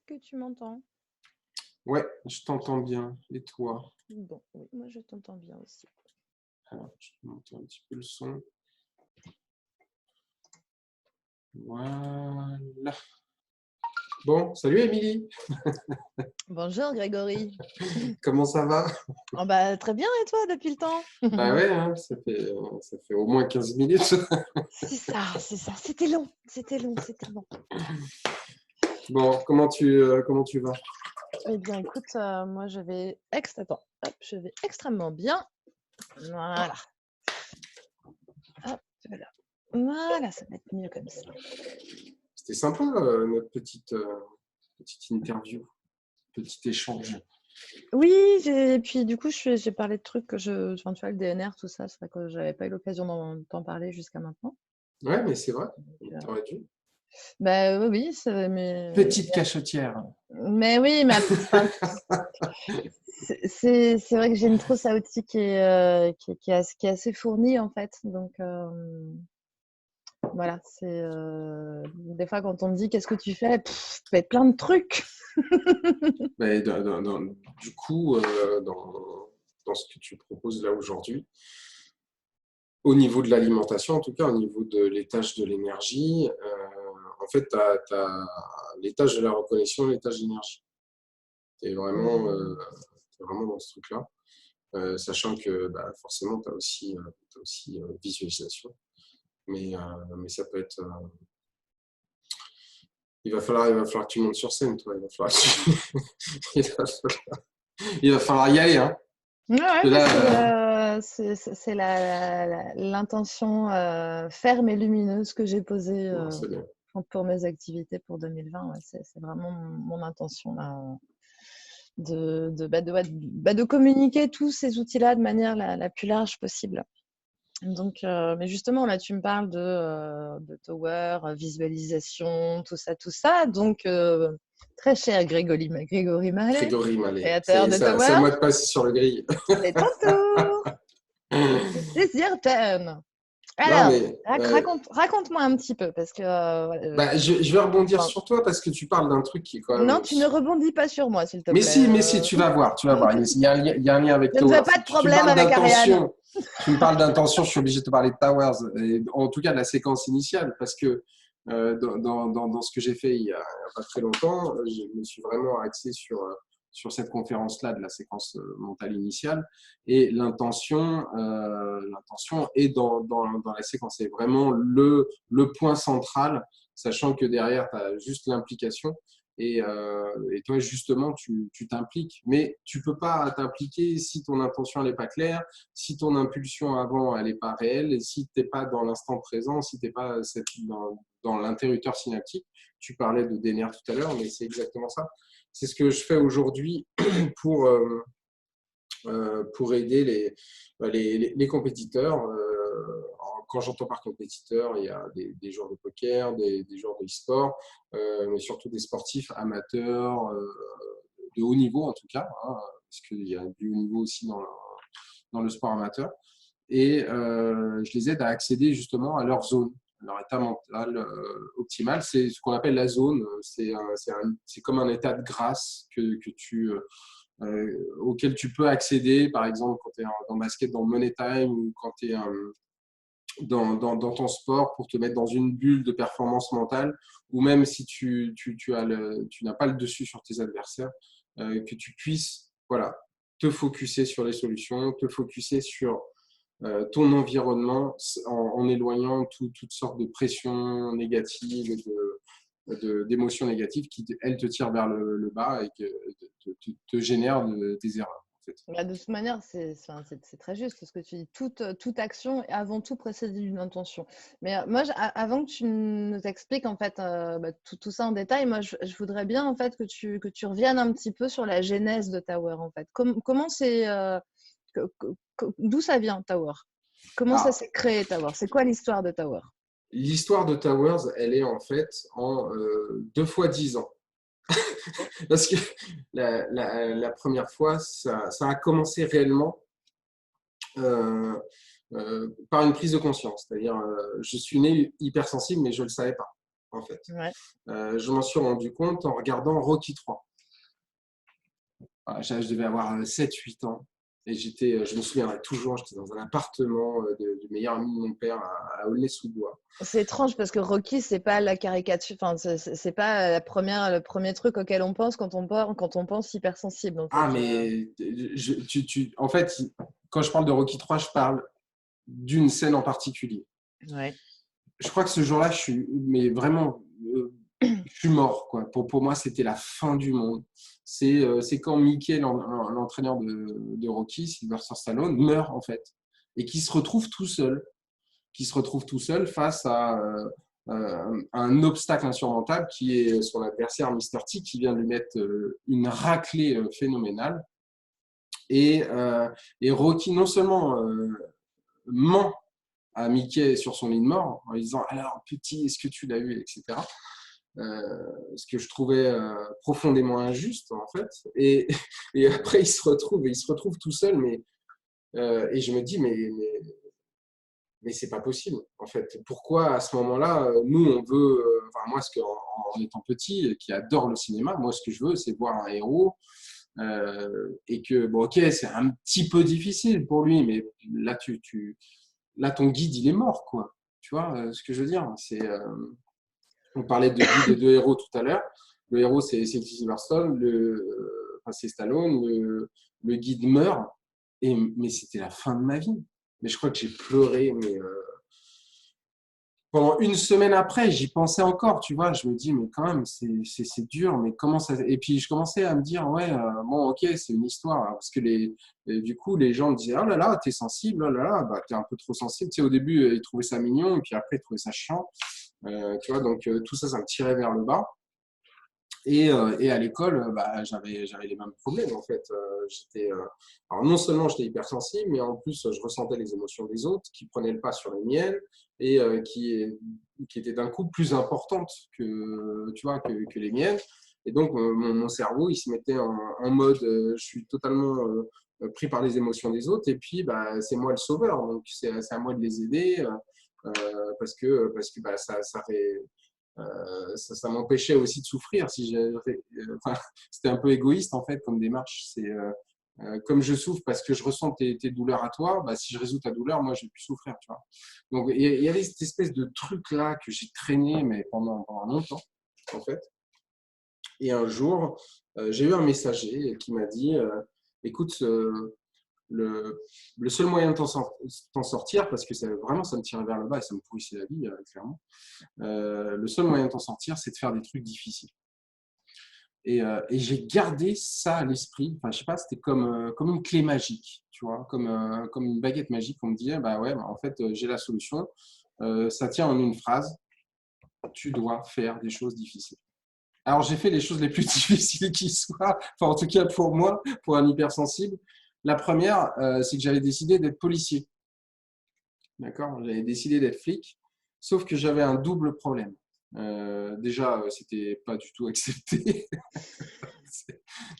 que tu m'entends? Ouais, je t'entends bien. Et toi? Bon, oui, moi je t'entends bien aussi. Alors, je vais monter un petit peu le son. Voilà. Bon, salut Émilie. Bonjour Grégory. Comment ça va? Oh bah, très bien et toi depuis le temps? Bah ouais, hein, ça fait au moins 15 minutes. C'est ça, c'était long, c'était long, c'était long. Bon, comment tu vas? Eh bien écoute, moi Attends, hop, je vais extrêmement bien. Voilà, hop, voilà. Voilà, ça va être mieux comme ça. C'était sympa notre petite interview, petit échange. Oui, et puis du coup, j'ai parlé de trucs enfin, tu vois, le DNR, tout ça, c'est vrai que j'avais pas eu l'occasion d'en parler jusqu'à maintenant. Ouais, mais c'est vrai, Donc, t'aurais dû. bah oui, Petite cachetière. mais oui, mais enfin, c'est vrai que j'ai une trousse à outils qui est assez fournie en fait. Donc voilà, des fois quand on me dit qu'est-ce que tu fais, ça peut être plein de trucs. Mais du coup, dans ce que tu proposes là aujourd'hui, au niveau de l'alimentation, en tout cas, au niveau de l'étage de l'énergie, en fait, tu as, l'étage de la reconnaissance, l'étage d'énergie. Tu es, t'es vraiment dans ce truc-là, sachant que bah, forcément, t'as aussi visualisation. Mais ça peut être. Il va falloir que tu montes sur scène, toi. Il va falloir y aller. Hein. Ouais, ouais, Parce que mais là, c'est l'intention ferme et lumineuse que j'ai posée non, c'est bien. pour mes activités pour 2020. Ouais, c'est vraiment mon intention là. De communiquer tous ces outils-là de manière la plus large possible. Donc, mais justement, là, tu me parles de Tower, visualisation, tout ça, tout ça. Donc, très cher Grégory Malet, Grégory Mallet. créateur de C'est à Tower, moi de passer sur le grill. c'est ton tour. It's your turn. Non, Alors, mais raconte-moi un petit peu, parce que bah, je vais rebondir enfin, sur toi parce que tu parles d'un truc qui est quand non, même. tu ne rebondis pas sur moi, s'il te Mais plaît. si, tu vas voir, tu vas voir. Il y a un lien avec Je ne veux Towers. pas de Si tu me problème parles avec Ariane. d'intention, tu me parles d'intention, je suis obligé de te parler de Towers, et en tout cas de la séquence initiale, parce que dans ce que j'ai fait il y a pas très longtemps, je me suis vraiment axé sur cette conférence-là de la séquence mentale initiale, et l'intention est dans la séquence, c'est vraiment le point central, sachant que derrière, tu as juste l'implication. Et toi, justement, tu t'impliques, mais tu peux pas t'impliquer si ton intention n'est pas claire, si ton impulsion avant elle n'est pas réelle, et si tu n'es pas dans l'instant présent, si tu n'es pas dans l'interrupteur synaptique. Tu parlais de DNR tout à l'heure, mais c'est exactement ça. C'est ce que je fais aujourd'hui pour, pour aider les compétiteurs. Quand j'entends par compétiteur, il y a des joueurs de poker, des joueurs de e-sport, mais surtout des sportifs amateurs, de haut niveau en tout cas, hein, parce qu'il y a du haut niveau aussi dans le sport amateur. Et je les aide à accéder justement à leur zone, leur état mental optimal. C'est ce qu'on appelle la zone. C'est comme un état de grâce auquel tu peux accéder, par exemple, quand tu es dans le basket, dans le Money Time, ou quand tu es dans ton sport, pour te mettre dans une bulle de performance mentale, ou même si tu n'as pas le dessus sur tes adversaires, que tu puisses voilà, te focuser sur les solutions, te focuser sur ton environnement en éloignant toutes sortes de pressions négatives, d'émotions négatives qui, elles, te tirent vers le bas et te génèrent des erreurs. En fait. Bah, de toute manière, c'est très juste ce que tu dis. Toute action est avant tout précédée d'une intention. Mais moi, avant que tu nous expliques en fait bah, tout ça en détail, moi, je voudrais bien en fait que tu reviennes un petit peu sur la genèse de Tower en fait. Comment c'est, d'où ça vient Tower? Comment ça Alors, s'est créé Tower? C'est quoi l'histoire de Tower? l'histoire de Towers, elle est en fait en 2 fois 10 ans. Parce que la première fois, ça a commencé réellement euh, par une prise de conscience. C'est-à-dire, je suis né hypersensible, mais je ne le savais pas. en fait. Ouais. Je m'en suis rendu compte en regardant Rocky 3. Je devais avoir 7-8 ans. Et je me souviendrai toujours, j'étais dans un appartement du meilleur ami de mon père à Aulnay-sous-Bois. C'est étrange parce que Rocky, c'est pas la caricature, enfin, c'est pas le premier truc auquel on pense quand on pense hypersensible, en Ah, fait. mais en fait, quand je parle de Rocky 3, je parle d'une scène en particulier. Ouais. Je crois que ce jour-là, mais vraiment, je suis mort, quoi. Pour moi, c'était la fin du monde. C'est quand Mickey, l'entraîneur de Rocky, Sylvester Stallone, meurt, en fait. Et qui se retrouve tout seul. Qui se retrouve tout seul face à un obstacle insurmontable qui est son adversaire, Mr. T, qui vient de lui mettre une raclée phénoménale. Et, Rocky, non seulement ment à Mickey sur son lit de mort en lui disant alors petit, est-ce que tu l'as eu, etc. Ce que je trouvais profondément injuste en fait. Et après il se retrouve tout seul, et je me dis mais c'est pas possible en fait. Pourquoi à ce moment-là nous on veut, enfin moi en étant petit qui adore le cinéma, moi ce que je veux c'est voir un héros. Et que bon ok c'est un petit peu difficile pour lui, mais là là, ton guide, il est mort, quoi. Tu vois ce que je veux dire? On parlait de guide et de héros tout à l'heure. Le héros, c'est Silverstone, enfin, c'est Stallone. Le guide meurt, mais c'était la fin de ma vie. Mais je crois que j'ai pleuré, mais pendant une semaine après, j'y pensais encore, tu vois. Je me dis, mais quand même, c'est dur, mais comment ça. Et puis, je commençais à me dire, ouais, bon, ok, c'est une histoire. Parce que du coup, les gens me disaient, oh là là, t'es sensible, oh là là, bah, t'es un peu trop sensible. Tu sais, au début, ils trouvaient ça mignon, et puis après, ils trouvaient ça chiant. Tu vois, donc tout ça, ça me tirait vers le bas. Et à l'école, bah, j'avais les mêmes problèmes en fait. Alors non seulement j'étais hypersensible, mais en plus je ressentais les émotions des autres qui prenaient le pas sur les miennes et qui étaient d'un coup plus importantes que, tu vois, que les miennes. Et donc mon cerveau, il se mettait en mode je suis totalement pris par les émotions des autres et puis bah, c'est moi le sauveur, donc c'est à moi de les aider parce que bah, ça m'empêchait aussi de souffrir. Enfin, c'était un peu égoïste en fait comme démarche. Comme je souffre parce que je ressens tes douleurs à toi, bah, si je résous ta douleur, moi je vais plus souffrir. Tu vois. Donc il y avait cette espèce de truc là que j'ai traîné mais pendant longtemps en fait. Et un jour, j'ai eu un messager qui m'a dit écoute, le, le seul moyen de t'en sortir, parce que vraiment ça me tirait vers le bas et ça me pourrissait la vie, clairement, le seul moyen de t'en sortir, c'est de faire des trucs difficiles. Et j'ai gardé ça à l'esprit. Enfin, je sais pas, c'était comme une clé magique, tu vois, comme une baguette magique. On me disait, bah ouais, bah en fait, j'ai la solution. Ça tient en une phrase. Tu dois faire des choses difficiles. Alors, j'ai fait les choses les plus difficiles qui soient, enfin, en tout cas pour moi, pour un hypersensible. La première, c'est que j'avais décidé d'être policier. D'accord? J'avais décidé d'être flic, sauf que j'avais un double problème. Déjà, c'était pas du tout accepté.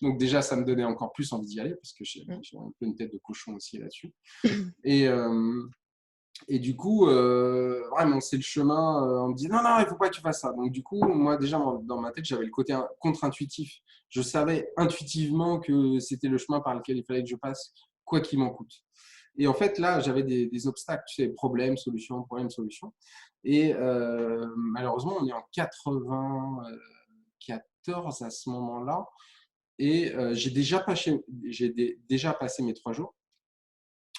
Donc déjà, ça me donnait encore plus envie d'y aller parce que j'ai un peu une tête de cochon aussi là-dessus. Et, euh, et du coup, vraiment, c'est le chemin. On me dit non, non, il faut pas que tu fasses ça. Donc du coup, moi déjà dans ma tête, j'avais le côté contre-intuitif. Je savais intuitivement que c'était le chemin par lequel il fallait que je passe, quoi qu'il m'en coûte. Et en fait, là, j'avais des obstacles, tu sais, problème, solution, problème, solution. Et malheureusement, on est en 94 à ce moment-là. Et déjà passé mes 3 jours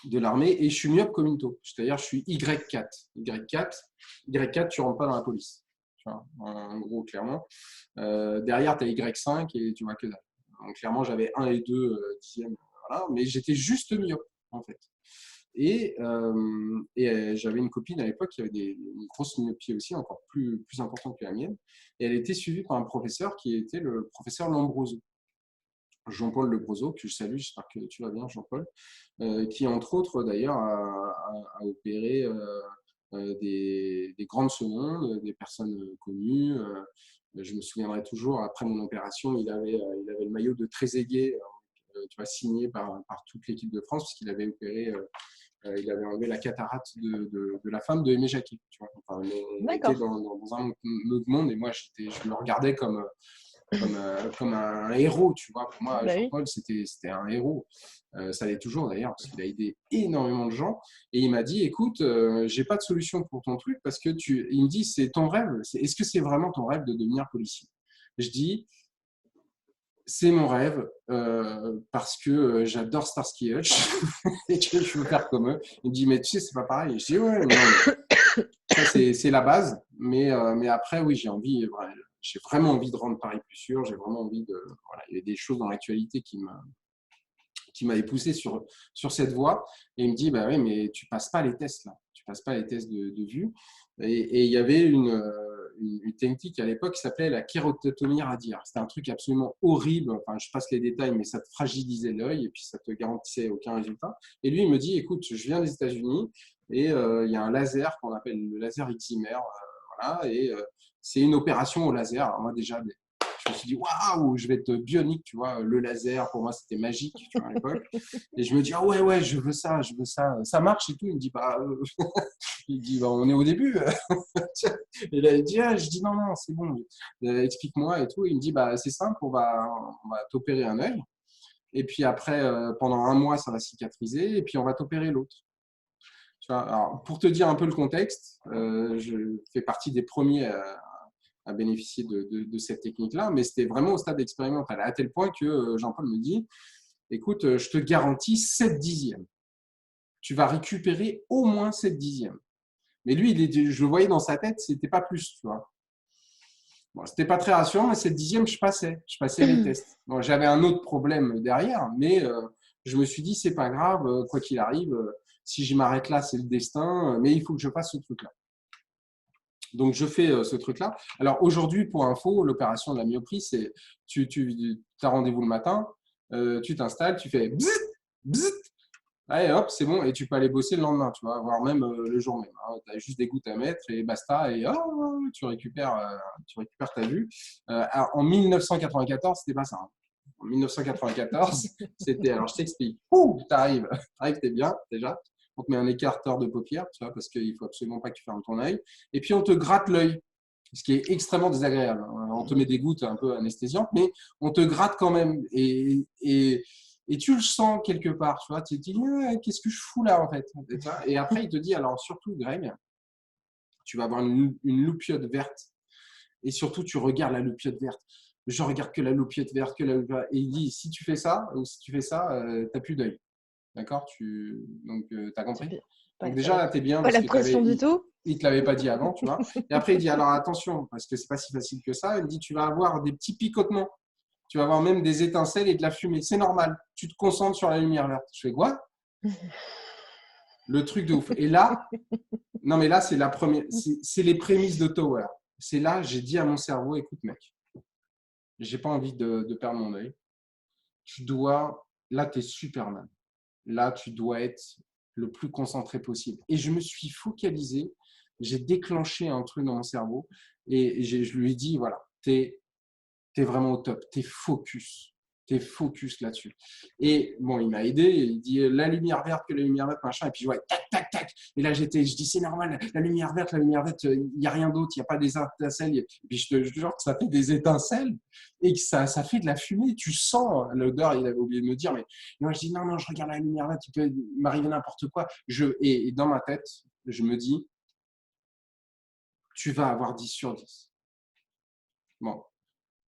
de l'armée et je suis myope comme une taupe. C'est-à-dire, je suis Y4. Y4, tu rentres pas dans la police. Tu vois, en gros, clairement. Derrière, tu as Y5 et tu vois que dalle. Donc, clairement, j'avais 1 et 2 dixièmes. Voilà, mais j'étais juste myope, en fait. Et j'avais une copine à l'époque qui avait une grosse myopie aussi, encore plus importante que la mienne. Et elle était suivie par un professeur qui était le professeur Lombroso. Jean-Paul Lebroso, que je salue, j'espère que tu vas bien, Jean-Paul, qui entre autres d'ailleurs a opéré des grandes secondes, des personnes connues. Je me souviendrai toujours, après mon opération, il avait le maillot de Trezeguet, tu vois, signé par toute l'équipe de France, puisqu'il avait opéré Il avait enlevé la cataracte de la femme de Aimé Jacquet. Tu vois. Enfin, on était D'accord. dans un autre monde et moi, je le regardais comme un héros. Tu vois. Pour moi, Bah oui. Jean-Paul, c'était un héros. Ça l'est toujours d'ailleurs, parce qu'il a aidé énormément de gens. Et il m'a dit, écoute, j'ai pas de solution pour ton truc parce que il me dit, c'est ton rêve. Est-ce que c'est vraiment ton rêve de devenir policier? Je dis, c'est mon rêve parce que j'adore Starsky Hutch et que je veux faire comme eux. Il me dit, mais tu sais, c'est pas pareil. Je dis, ouais, mais non, mais ça, c'est la base. Mais après, oui, j'ai vraiment envie de rendre Paris plus sûr. J'ai vraiment envie de. Voilà, il y a des choses dans l'actualité qui m'avait poussé sur cette voie. Et il me dit, bah oui, mais tu passes pas les tests là. Tu passes pas les tests de vue. Et il y avait une technique à l'époque qui s'appelait la kératectomie radiaire. C'était un truc absolument horrible. Enfin, je passe les détails, mais ça te fragilisait l'œil et puis ça te garantissait aucun résultat. Et lui, il me dit, écoute, je viens des États-Unis et il y a un laser qu'on appelle le laser Excimer. Voilà, et c'est une opération au laser. Alors moi, déjà, je me suis dit, waouh, je vais être bionique, tu vois. Le laser, pour moi, c'était magique, tu vois, à l'époque. Et je me dis, ah ouais, ouais, je veux ça, je veux ça. Ça marche et tout. Il me dit, bah, il dit, bah, on est au début. Et là, il dit, ah, je dis, non, non, c'est bon, explique-moi et tout. Il me dit, bah, c'est simple, on va t'opérer un œil. Et puis après, pendant un mois, ça va cicatriser. Et puis, on va t'opérer l'autre. Tu vois, alors, pour te dire un peu le contexte, je fais partie des premiers à bénéficier de cette technique-là, mais c'était vraiment au stade expérimental, à tel point que Jean-Paul me dit, écoute, je te garantis 7 dixièmes. Tu vas récupérer au moins 7 dixièmes. Mais lui, je le voyais dans sa tête, c'était pas plus, tu vois. Bon, c'était pas très rassurant, mais 7 dixièmes, je passais les tests. Bon, j'avais un autre problème derrière, mais je me suis dit, c'est pas grave, quoi qu'il arrive, si je m'arrête là, c'est le destin, mais il faut que je fasse ce truc-là. Donc, je fais ce truc-là. Alors, aujourd'hui, pour info, l'opération de la myopie, c'est tu as rendez-vous le matin, tu t'installes, tu fais bzzzt, bzzzt, allez, hop, c'est bon, et tu peux aller bosser le lendemain, tu vois, voire même le jour même. Hein. Tu as juste des gouttes à mettre et basta, et oh, tu récupères ta vue. En 1994, c'était pas ça. Hein. En 1994, c'était, alors je t'explique, t'arrives, t'es bien déjà, on te met un écarteur de paupières, tu vois, parce qu'il faut absolument pas que tu fermes ton œil, et puis on te gratte l'œil, ce qui est extrêmement désagréable. On te met des gouttes un peu anesthésiantes, mais on te gratte quand même, et tu le sens quelque part, tu vois, tu te dis, qu'est-ce que je fous là en fait? Et après, il te dit, alors surtout, Greg, tu vas avoir une loupiote verte, et surtout, tu regardes la loupiote verte. Je regarde que la loupiote verte, que la loupiote... Et il dit, si tu fais ça, ou si tu fais ça, t'as plus d'œil. D'accord? Donc, tu as compris? Donc, déjà, là, tu es bien Pas parce la que pression du tout. il ne te l'avait pas dit avant, tu vois. Et après, il dit, alors attention, parce que c'est pas si facile que ça. Il dit, tu vas avoir des petits picotements. Tu vas avoir même des étincelles et de la fumée. C'est normal. Tu te concentres sur la lumière verte. Je fais quoi? Le truc de ouf. Et là, non, mais là, c'est la première. C'est les prémices de Tower. C'est là, j'ai dit à mon cerveau, écoute, mec, j'ai pas envie de perdre mon œil. Là, tu es Superman. Là, tu dois être le plus concentré possible. Et je me suis focalisé, j'ai déclenché un truc dans mon cerveau et je lui ai dit, voilà, t'es vraiment au top, t'es focus là-dessus. Et bon, il m'a aidé, il dit la lumière verte, que la lumière verte, machin, et puis je vois tac, tac, tac. Et là, je dis, c'est normal, la lumière verte, il n'y a rien d'autre, il n'y a pas des étincelles. Et puis je te jure que ça fait des étincelles et que ça fait de la fumée. Tu sens l'odeur, il avait oublié de me dire, mais moi, je dis, non, non, je regarde la lumière verte, il peut m'arriver n'importe quoi. Et dans ma tête, je me dis, tu vas avoir 10 sur 10. Bon,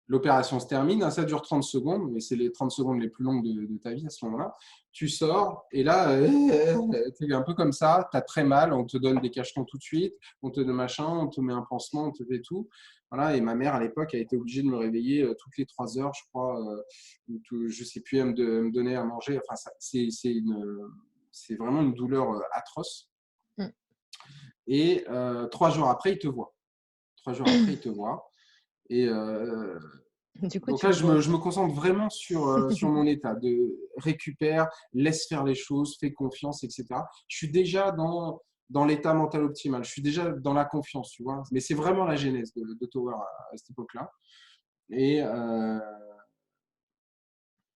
l'opération se termine, ça dure 30 secondes, mais c'est les 30 secondes les plus longues de ta vie à ce moment-là. Tu sors, et là, tu es un peu comme ça, tu as très mal, on te donne des cachetons tout de suite, on te donne machin, on te met un pansement, on te fait tout. Voilà, et ma mère, à l'époque, a été obligée de me réveiller toutes les 3 heures, je crois, je ne sais plus, elle me donnait à manger. Enfin, c'est vraiment une douleur atroce. Mm. Et 3 jours après, il te voit. 3 jours après, il te voit. Et Du coup, donc tu là, le vois. je me concentre vraiment sur mon état de récupère, laisse faire les choses, fais confiance, etc. Je suis déjà dans l'état mental optimal. Je suis déjà dans la confiance, tu vois. Mais c'est vraiment la genèse de Tower à cette époque-là. Et, euh,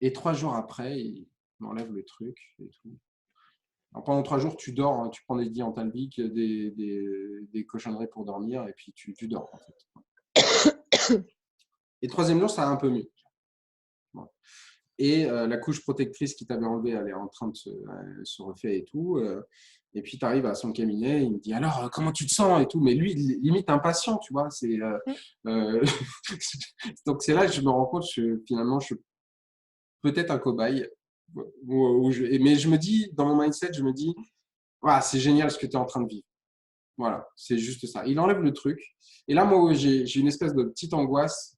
et 3 jours après, il m'enlève le truc et tout. Alors, pendant 3 jours, tu dors, hein, tu prends des Diantalvic, des cochonneries pour dormir, et puis tu dors, en fait. Et le troisième jour, ça va un peu mieux. Bon. Et la couche protectrice qui t'avait enlevée, elle est en train de se refaire et tout. Et puis, tu arrives à son cabinet, il me dit alors, comment tu te sens et tout. Mais lui, limite impatient, tu vois. Euh, Donc, c'est là que je me rends compte que finalement, je suis peut-être un cobaye. Mais je me dis, dans mon mindset, je me dis, ah, c'est génial ce que tu es en train de vivre. Voilà, c'est juste ça. Il enlève le truc. Et là, moi, j'ai une espèce de petite angoisse.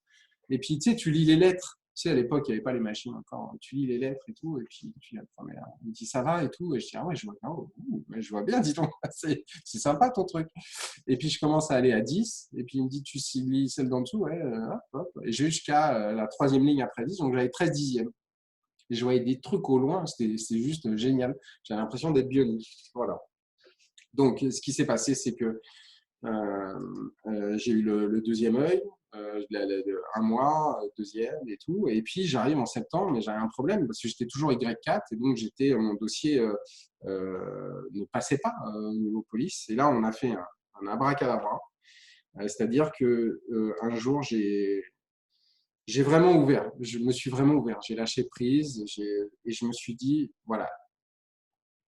Et puis, tu sais, tu lis les lettres. Tu sais, à l'époque, il n'y avait pas les machines encore. Tu lis les lettres et tout. Et puis, tu dis, ah, merde. Il me dit, ça va et tout. Et je dis, ah ouais, je vois bien. Mais je vois bien, dis donc. C'est sympa ton truc. Et puis, je commence à aller à 10. Et puis, il me dit, tu lis celle d'en dessous. Ouais, hop, hop. Et j'ai jusqu'à la troisième ligne après 10. Donc, j'avais 13 dixièmes. Et je voyais des trucs au loin. C'était juste génial. J'avais l'impression d'être bionique. Voilà. Donc, ce qui s'est passé, c'est que j'ai eu le deuxième œil, un mois, deuxième et tout. Et puis, j'arrive en septembre, mais j'avais un problème parce que j'étais toujours Y4 et donc mon dossier ne passait pas au niveau police. Et là, on a fait un abracadabra. C'est-à-dire que un jour, j'ai vraiment ouvert. Je me suis vraiment ouvert. J'ai lâché prise et je me suis dit, voilà,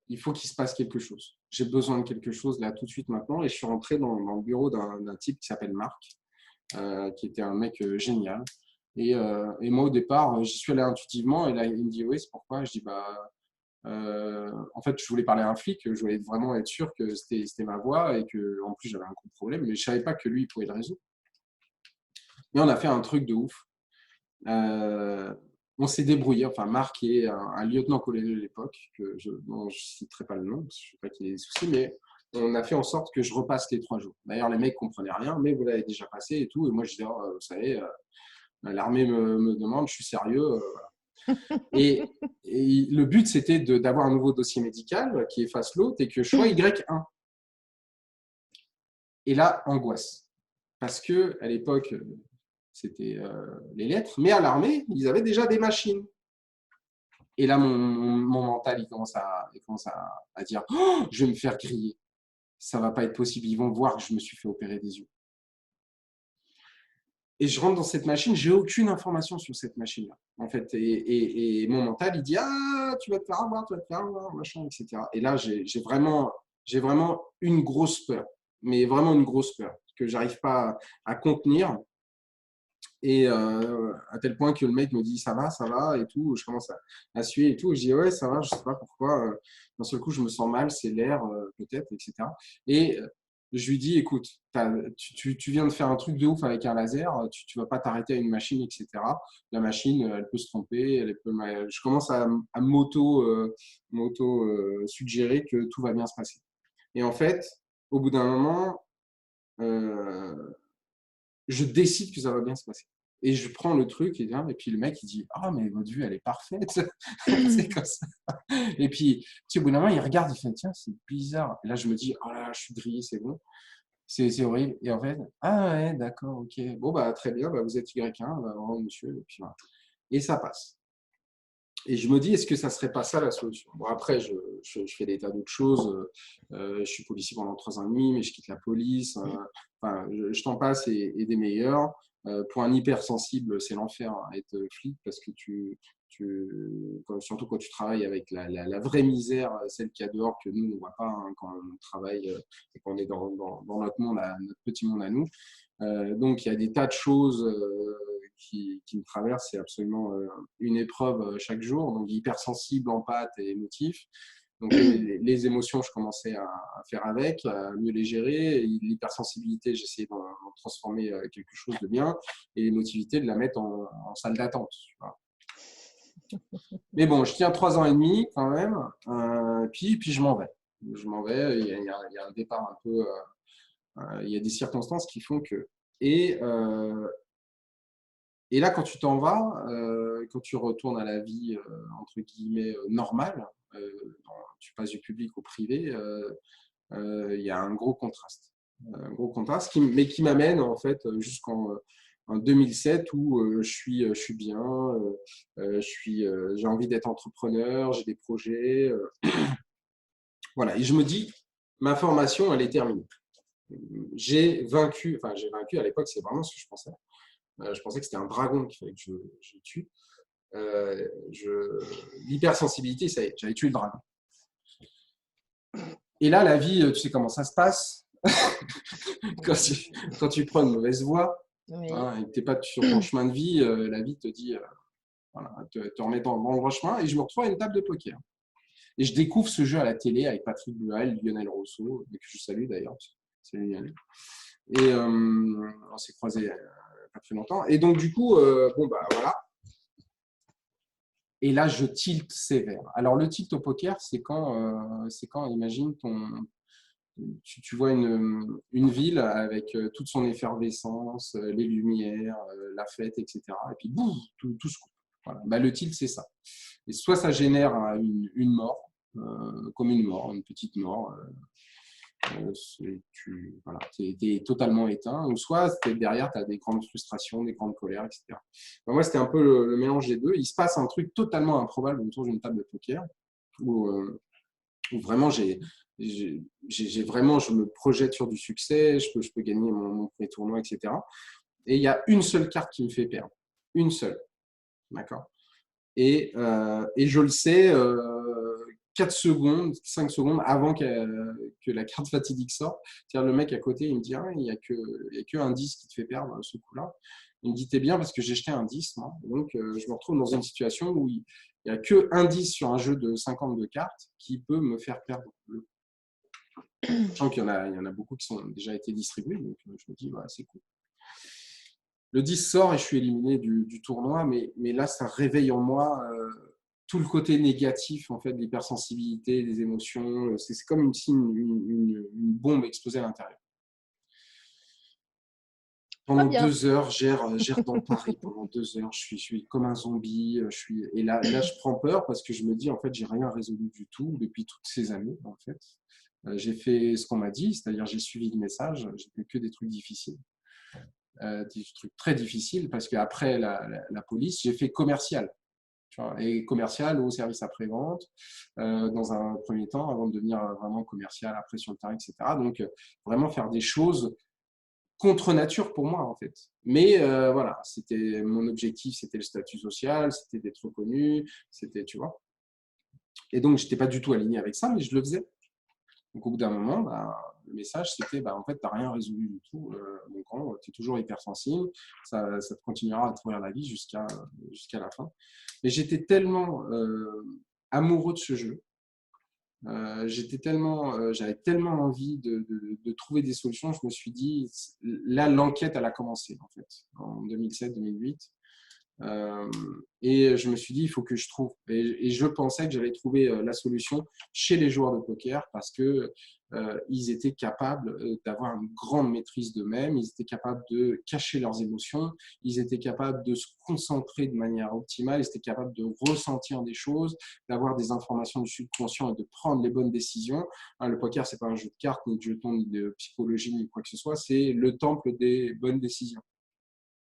il faut qu'il se passe quelque chose. J'ai besoin de quelque chose là tout de suite maintenant. Et je suis rentré dans le bureau d'un type qui s'appelle Marc, qui était un mec génial. Et moi, au départ, j'y suis allé intuitivement. Et là, il me dit, oui, c'est pourquoi. Je dis, bah, en fait, je voulais parler à un flic. Je voulais vraiment être sûr que c'était ma voix et que, en plus, j'avais un gros problème. Mais je savais pas que lui, il pouvait le résoudre. Mais on a fait un truc de ouf. On s'est débrouillé, enfin Marc est un lieutenant-colonel de l'époque, dont je ne citerai pas le nom, parce que je ne veux pas qu'il y ait des soucis, mais on a fait en sorte que je repasse les 3 jours. D'ailleurs, les mecs ne comprenaient rien, mais vous l'avez déjà passé et tout. Et moi, je disais, oh, vous savez, l'armée me demande, je suis sérieux. Voilà. Et le but, c'était d'avoir un nouveau dossier médical qui efface l'autre et que je sois Y1. Et là, angoisse. Parce qu'à l'époque, c'était les lettres, mais à l'armée, ils avaient déjà des machines. Et là, mon mental, il commence à dire oh, je vais me faire griller. Ça ne va pas être possible. Ils vont voir que je me suis fait opérer des yeux. Et je rentre dans cette machine, j'ai aucune information sur cette machine-là, en fait. Et mon mental, il dit ah, tu vas te faire avoir, machin, etc. Et là, j'ai vraiment une grosse peur, mais vraiment une grosse peur que j'arrive pas à contenir. Et à tel point que le mec me dit ça va et tout. Je commence à suer et tout. Et je dis ouais, ça va, je sais pas pourquoi. D'un seul coup, je me sens mal, c'est l'air peut-être, etc. Et je lui dis écoute, tu viens de faire un truc de ouf avec un laser, tu vas pas t'arrêter à une machine, etc. La machine, elle peut se tromper. Je commence à suggérer que tout va bien se passer. Et en fait, au bout d'un moment, je décide que ça va bien se passer. Et je prends le truc et puis le mec il dit ah mais votre vue elle est parfaite. C'est comme ça. Et puis tu sais, au bout d'un moment il regarde, il fait tiens c'est bizarre. Et là je me dis oh là je suis grillé, c'est bon, c'est horrible. Et en fait ah ouais d'accord ok bon bah très bien, bah, vous êtes Y1, bah, au revoir, monsieur. Et puis voilà. Et ça passe. Et je me dis, est-ce que ça ne serait pas ça la solution? Bon, après, je fais des tas d'autres choses. Je suis policier pendant 3 ans et demi, mais je quitte la police. Enfin, je t'en passe et des meilleurs. Pour un hypersensible, c'est l'enfer hein, être flic parce que surtout quand tu travailles avec la vraie misère, celle qu'il y a dehors que nous, on ne voit pas hein, quand on travaille et qu'on est dans notre monde, notre petit monde à nous. Donc, il y a des tas de choses qui me traversent. C'est absolument une épreuve chaque jour. Donc, hypersensible, empathe et émotif. Donc, les émotions, je commençais à faire avec, à mieux les gérer. L'hypersensibilité, j'essayais d'en transformer quelque chose de bien. Et l'émotivité, de la mettre en salle d'attente. Mais bon, je tiens 3 ans et demi quand même. Puis je m'en vais. Je m'en vais. Il y a un départ un peu. Il y a des circonstances qui font que. Et là, quand tu t'en vas, quand tu retournes à la vie, entre guillemets, normale, tu passes du public au privé, il y a un gros contraste. Un gros contraste, mais qui m'amène en fait jusqu'en 2007 où je suis bien, j'ai envie d'être entrepreneur, j'ai des projets. Voilà. Et je me dis, ma formation, elle est terminée. J'ai vaincu à l'époque, c'est vraiment ce que je pensais. Je pensais que c'était un dragon qu'il fallait que je tue. L'hypersensibilité, ça y est, j'avais tué le dragon. Et là, la vie, tu sais comment ça se passe quand tu prends une mauvaise voie, Oui. hein, et que tu n'es pas sur ton chemin de vie, la vie te dit, voilà, te remet dans le droit chemin. Et je me retrouve à une table de poker. Et je découvre ce jeu à la télé avec Patrick Bual, Lionel Rousseau, que je salue d'ailleurs. Salut Lionel. Et on s'est croisés pas très longtemps. Et donc, du coup, bon, bah voilà. Et là, je tilte sévère. Alors, le tilt au poker, c'est quand imagine, tu vois une ville avec toute son effervescence, les lumières, la fête, etc. Et puis, boum, tout se coupe. Voilà. Bah, le tilt, c'est ça. Et soit ça génère une mort, comme une mort, une petite mort. Tu voilà, es totalement éteint, ou soit derrière, tu as des grandes frustrations, des grandes colères, etc. Ben, moi, c'était un peu le mélange des deux. Il se passe un truc totalement improbable autour d'une table de poker, où vraiment, vraiment, je me projette sur du succès, je peux gagner mon premier tournoi, etc. Et il y a une seule carte qui me fait perdre. Une seule. D'accord. Et je le sais 4 secondes, 5 secondes avant que la carte fatidique sorte. C'est-à-dire, le mec à côté, il me dit, ah, il n'y a que un 10 qui te fait perdre ce coup-là. Il me dit, t'es bien parce que j'ai jeté un 10. Moi. Donc, je me retrouve dans une situation où il n'y a que un 10 sur un jeu de 52 cartes qui peut me faire perdre le. Sachant qu'il y en a beaucoup qui sont déjà été distribués. Donc, je me dis, ouais, c'est cool. Le 10 sort et je suis éliminé du tournoi, mais là, ça réveille en moi tout le côté négatif en fait, de l'hypersensibilité, des émotions. C'est comme si une bombe explosait à l'intérieur. Pendant 2 heures, j'erre dans Paris pendant 2 heures. Je suis comme un zombie. Et là, je prends peur parce que je me dis, en fait, j'ai rien résolu du tout depuis toutes ces années. En fait, j'ai fait ce qu'on m'a dit, c'est-à-dire j'ai suivi le message. J'ai fait que des trucs difficiles. Des trucs très difficiles parce qu'après la police, j'ai fait commercial. Tu vois, et commercial au service après-vente dans un premier temps avant de devenir vraiment commercial après sur le terrain, etc. Donc, vraiment faire des choses contre nature pour moi, en fait. Mais voilà, c'était mon objectif, c'était le statut social, c'était d'être reconnu, c'était, tu vois. Et donc, je n'étais pas du tout aligné avec ça, mais je le faisais. Donc, au bout d'un moment, bah, le message, c'était bah, en fait, tu n'as rien résolu du tout. Donc, tu es toujours hypersensible. Ça te continuera à travers la vie jusqu'à la fin. Mais j'étais tellement amoureux de ce jeu. J'avais tellement envie de trouver des solutions. Je me suis dit, là, l'enquête, elle a commencé, en fait, en 2007-2008. Et je me suis dit, il faut que je trouve. Et je pensais que j'allais trouver la solution chez les joueurs de poker parce que ils étaient capables d'avoir une grande maîtrise d'eux-mêmes, ils étaient capables de cacher leurs émotions, ils étaient capables de se concentrer de manière optimale, ils étaient capables de ressentir des choses, d'avoir des informations du subconscient et de prendre les bonnes décisions. Hein, le poker, c'est pas un jeu de cartes, ni de jetons, ni de psychologie, ni quoi que ce soit, c'est le temple des bonnes décisions.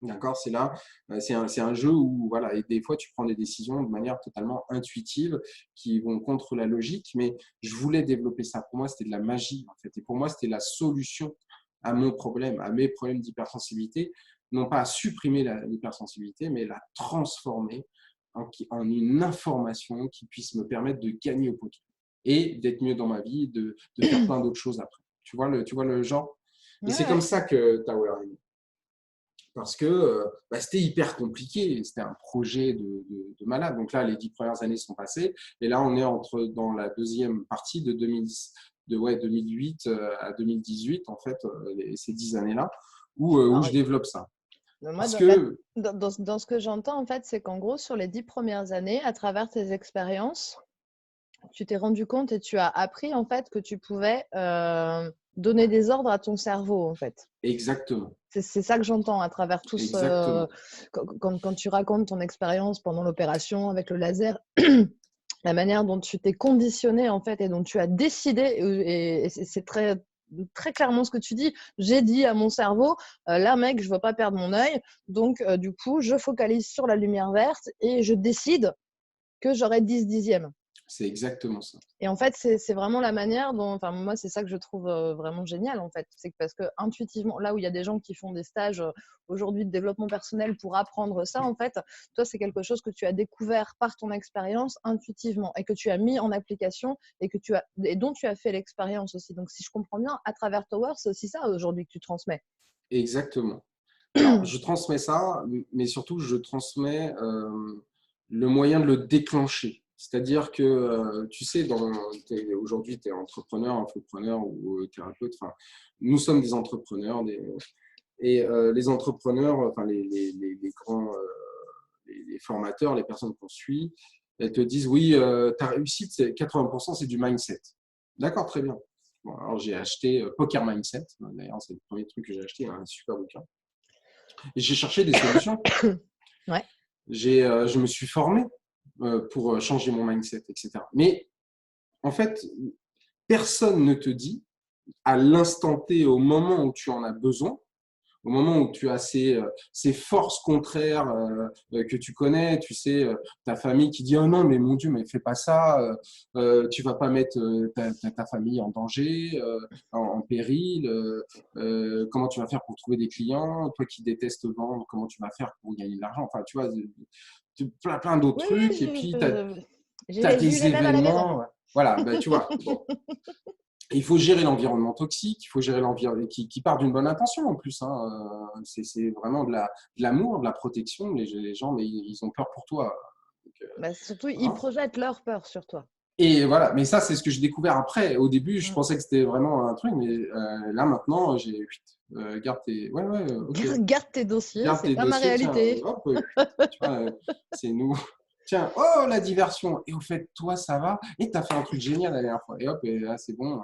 D'accord, c'est là, c'est un jeu où, voilà, et des fois, tu prends des décisions de manière totalement intuitive qui vont contre la logique, mais je voulais développer ça. Pour moi, c'était de la magie, en fait. Et pour moi, c'était la solution à mon problème, à mes problèmes d'hypersensibilité, non pas à supprimer l'hypersensibilité, mais la transformer en une information qui puisse me permettre de gagner au poker et d'être mieux dans ma vie, de faire plein d'autres choses après. Tu vois le genre? Et c'est comme ça que Tower est né. Parce que c'était hyper compliqué, c'était un projet de malade. Donc là, les 10 premières années sont passées, et là, on est dans la deuxième partie de 2008 à 2018, en fait, ces 10 années-là, où je développe ça. Moi, Parce que… dans ce que j'entends, en fait, c'est qu'en gros, sur les 10 premières années, à travers tes expériences, tu t'es rendu compte et tu as appris, en fait, que tu pouvais donner des ordres à ton cerveau, en fait. Exactement. C'est ça que j'entends à travers tout ce… Quand tu racontes ton expérience pendant l'opération avec le laser, la manière dont tu t'es conditionné, en fait, et dont tu as décidé, et c'est très, très clairement ce que tu dis. J'ai dit à mon cerveau, là, mec, je ne veux pas perdre mon œil, donc du coup, je focalise sur la lumière verte et je décide que j'aurai 10 dixièmes. C'est exactement ça. Et en fait, c'est vraiment la manière dont, enfin, moi, c'est ça que je trouve vraiment génial, en fait. C'est que parce que intuitivement, là où il y a des gens qui font des stages aujourd'hui de développement personnel pour apprendre ça, en fait, toi, c'est quelque chose que tu as découvert par ton expérience intuitivement et que tu as mis en application et dont tu as fait l'expérience aussi. Donc, si je comprends bien, à travers Tower, c'est aussi ça aujourd'hui que tu transmets. Exactement. Alors, je transmets ça, mais surtout, je transmets le moyen de le déclencher. C'est-à-dire que, tu sais, aujourd'hui, tu es entrepreneur, infopreneur ou thérapeute. Enfin, nous sommes des entrepreneurs. Et les entrepreneurs, enfin, les grands les formateurs, les personnes qu'on suit, elles te disent, oui, ta réussite, 80%, c'est du mindset. D'accord, très bien. Bon, alors, j'ai acheté Poker Mindset. D'ailleurs, c'est le premier truc que j'ai acheté, un super bouquin. Et j'ai cherché des solutions. Ouais. Je me suis formé pour changer mon mindset, etc. Mais en fait, personne ne te dit à l'instant T, au moment où tu en as besoin, au moment où tu as ces forces contraires que tu connais, tu sais, ta famille qui dit « Oh non, mais mon Dieu, mais fais pas ça, tu vas pas mettre ta famille en danger, en péril, comment tu vas faire pour trouver des clients, toi qui détestes vendre, comment tu vas faire pour gagner de l'argent ». Enfin, tu vois, plein d'autres Oui, trucs. Et oui, puis, tu as j'ai eu des les mêmes à la maison. événements. Voilà, ben, tu vois. Bon. Il faut gérer l'environnement toxique, il faut gérer l'environnement qui part d'une bonne intention en plus. Hein. C'est vraiment de l'amour, de la protection. Les gens, mais ils ont peur pour toi. Donc, Bah, surtout, ils hein. projettent leur peur sur toi. Et voilà, mais ça, c'est ce que j'ai découvert après. Au début, je pensais que c'était vraiment un truc, mais là maintenant, j'ai garde tes. Ouais, ouais, ok. Garde tes dossiers, Garde c'est tes pas ma dossiers, tiens, réalité. hop, tu vois, c'est nous. Tiens, oh, la diversion. Et au fait, toi, ça va. Et tu as fait un truc génial la dernière fois. Et hop, et là, c'est bon.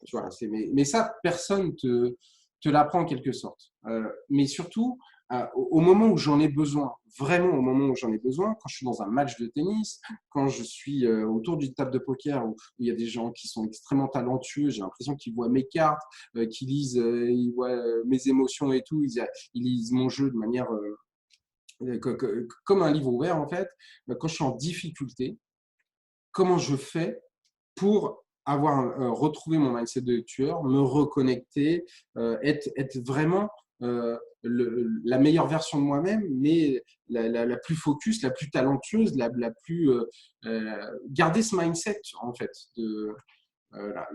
Tu vois, mais ça, personne te l'apprend en quelque sorte. Mais surtout, au moment où j'en ai besoin, vraiment au moment où j'en ai besoin, quand je suis dans un match de tennis, quand je suis autour d'une table de poker où il y a des gens qui sont extrêmement talentueux, j'ai l'impression qu'ils voient mes cartes, qu'ils lisent, ils voient mes émotions et tout, ils lisent mon jeu de manière comme un livre ouvert en fait. Quand je suis en difficulté, comment je fais pour retrouver mon mindset de tueur, me reconnecter, être vraiment la meilleure version de moi-même, mais la plus focus, la plus talentueuse, la plus garder ce mindset en fait.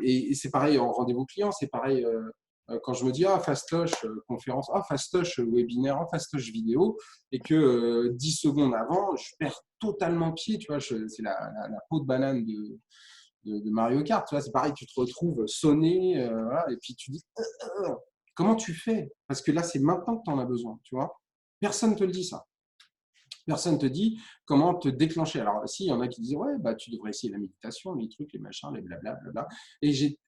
Et c'est pareil en rendez-vous client, c'est pareil quand je me dis fastoche conférence, fastoche webinaire, fastoche vidéo, et que 10 secondes avant, je perds totalement pied, tu vois, c'est la peau de banane de Mario Kart, tu vois, c'est pareil, tu te retrouves sonné, voilà, et puis tu dis comment tu fais? Parce que là, c'est maintenant que tu en as besoin, tu vois. Personne ne te le dit ça. Personne ne te dit comment te déclencher. Alors, si, il y en a qui disent, ouais, bah, tu devrais essayer la méditation, les trucs, les machins, les blabla, blabla. Et j'ai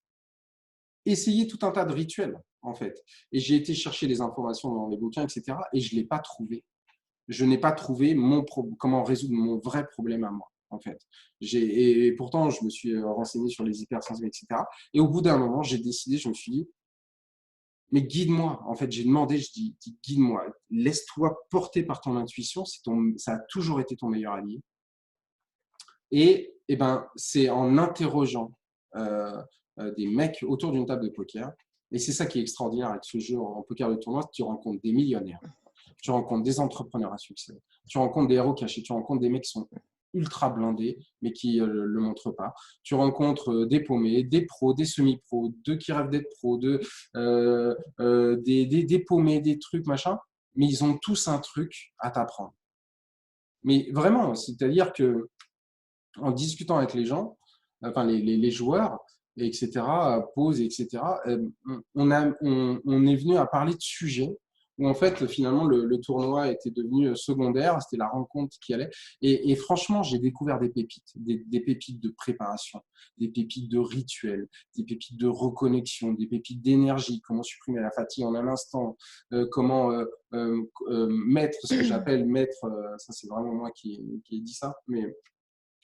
essayé tout un tas de rituels, en fait. Et j'ai été chercher des informations dans les bouquins, etc. Et je ne l'ai pas trouvé. Je n'ai pas trouvé comment résoudre mon vrai problème à moi, en fait. Et pourtant, je me suis renseigné sur les hypersensibles, etc. Et au bout d'un moment, j'ai décidé, je me suis dit, mais guide-moi. En fait, j'ai demandé, je dis guide-moi. Laisse-toi porter par ton intuition. Ça a toujours été ton meilleur allié. Et ben, c'est en interrogeant des mecs autour d'une table de poker. Et c'est ça qui est extraordinaire avec ce jeu en poker de tournoi, tu rencontres des millionnaires, tu rencontres des entrepreneurs à succès, tu rencontres des héros cachés, tu rencontres des mecs qui sont ultra blindés, mais qui ne le montrent pas. Tu rencontres des paumés, des pros, des semi-pros, deux qui rêvent d'être pros, des paumés, des trucs, machin, mais ils ont tous un truc à t'apprendre. Mais vraiment, c'est-à-dire que en discutant avec les gens, enfin les joueurs, etc., pause, etc., on est venu à parler de sujets où en fait finalement le tournoi était devenu secondaire, c'était la rencontre qui allait. Et franchement, j'ai découvert des pépites, des pépites de préparation, des pépites de rituels, des pépites de reconnexion, des pépites d'énergie, comment supprimer la fatigue en un instant, comment mettre ce que j'appelle mettre, ça c'est vraiment moi qui ai dit ça, mais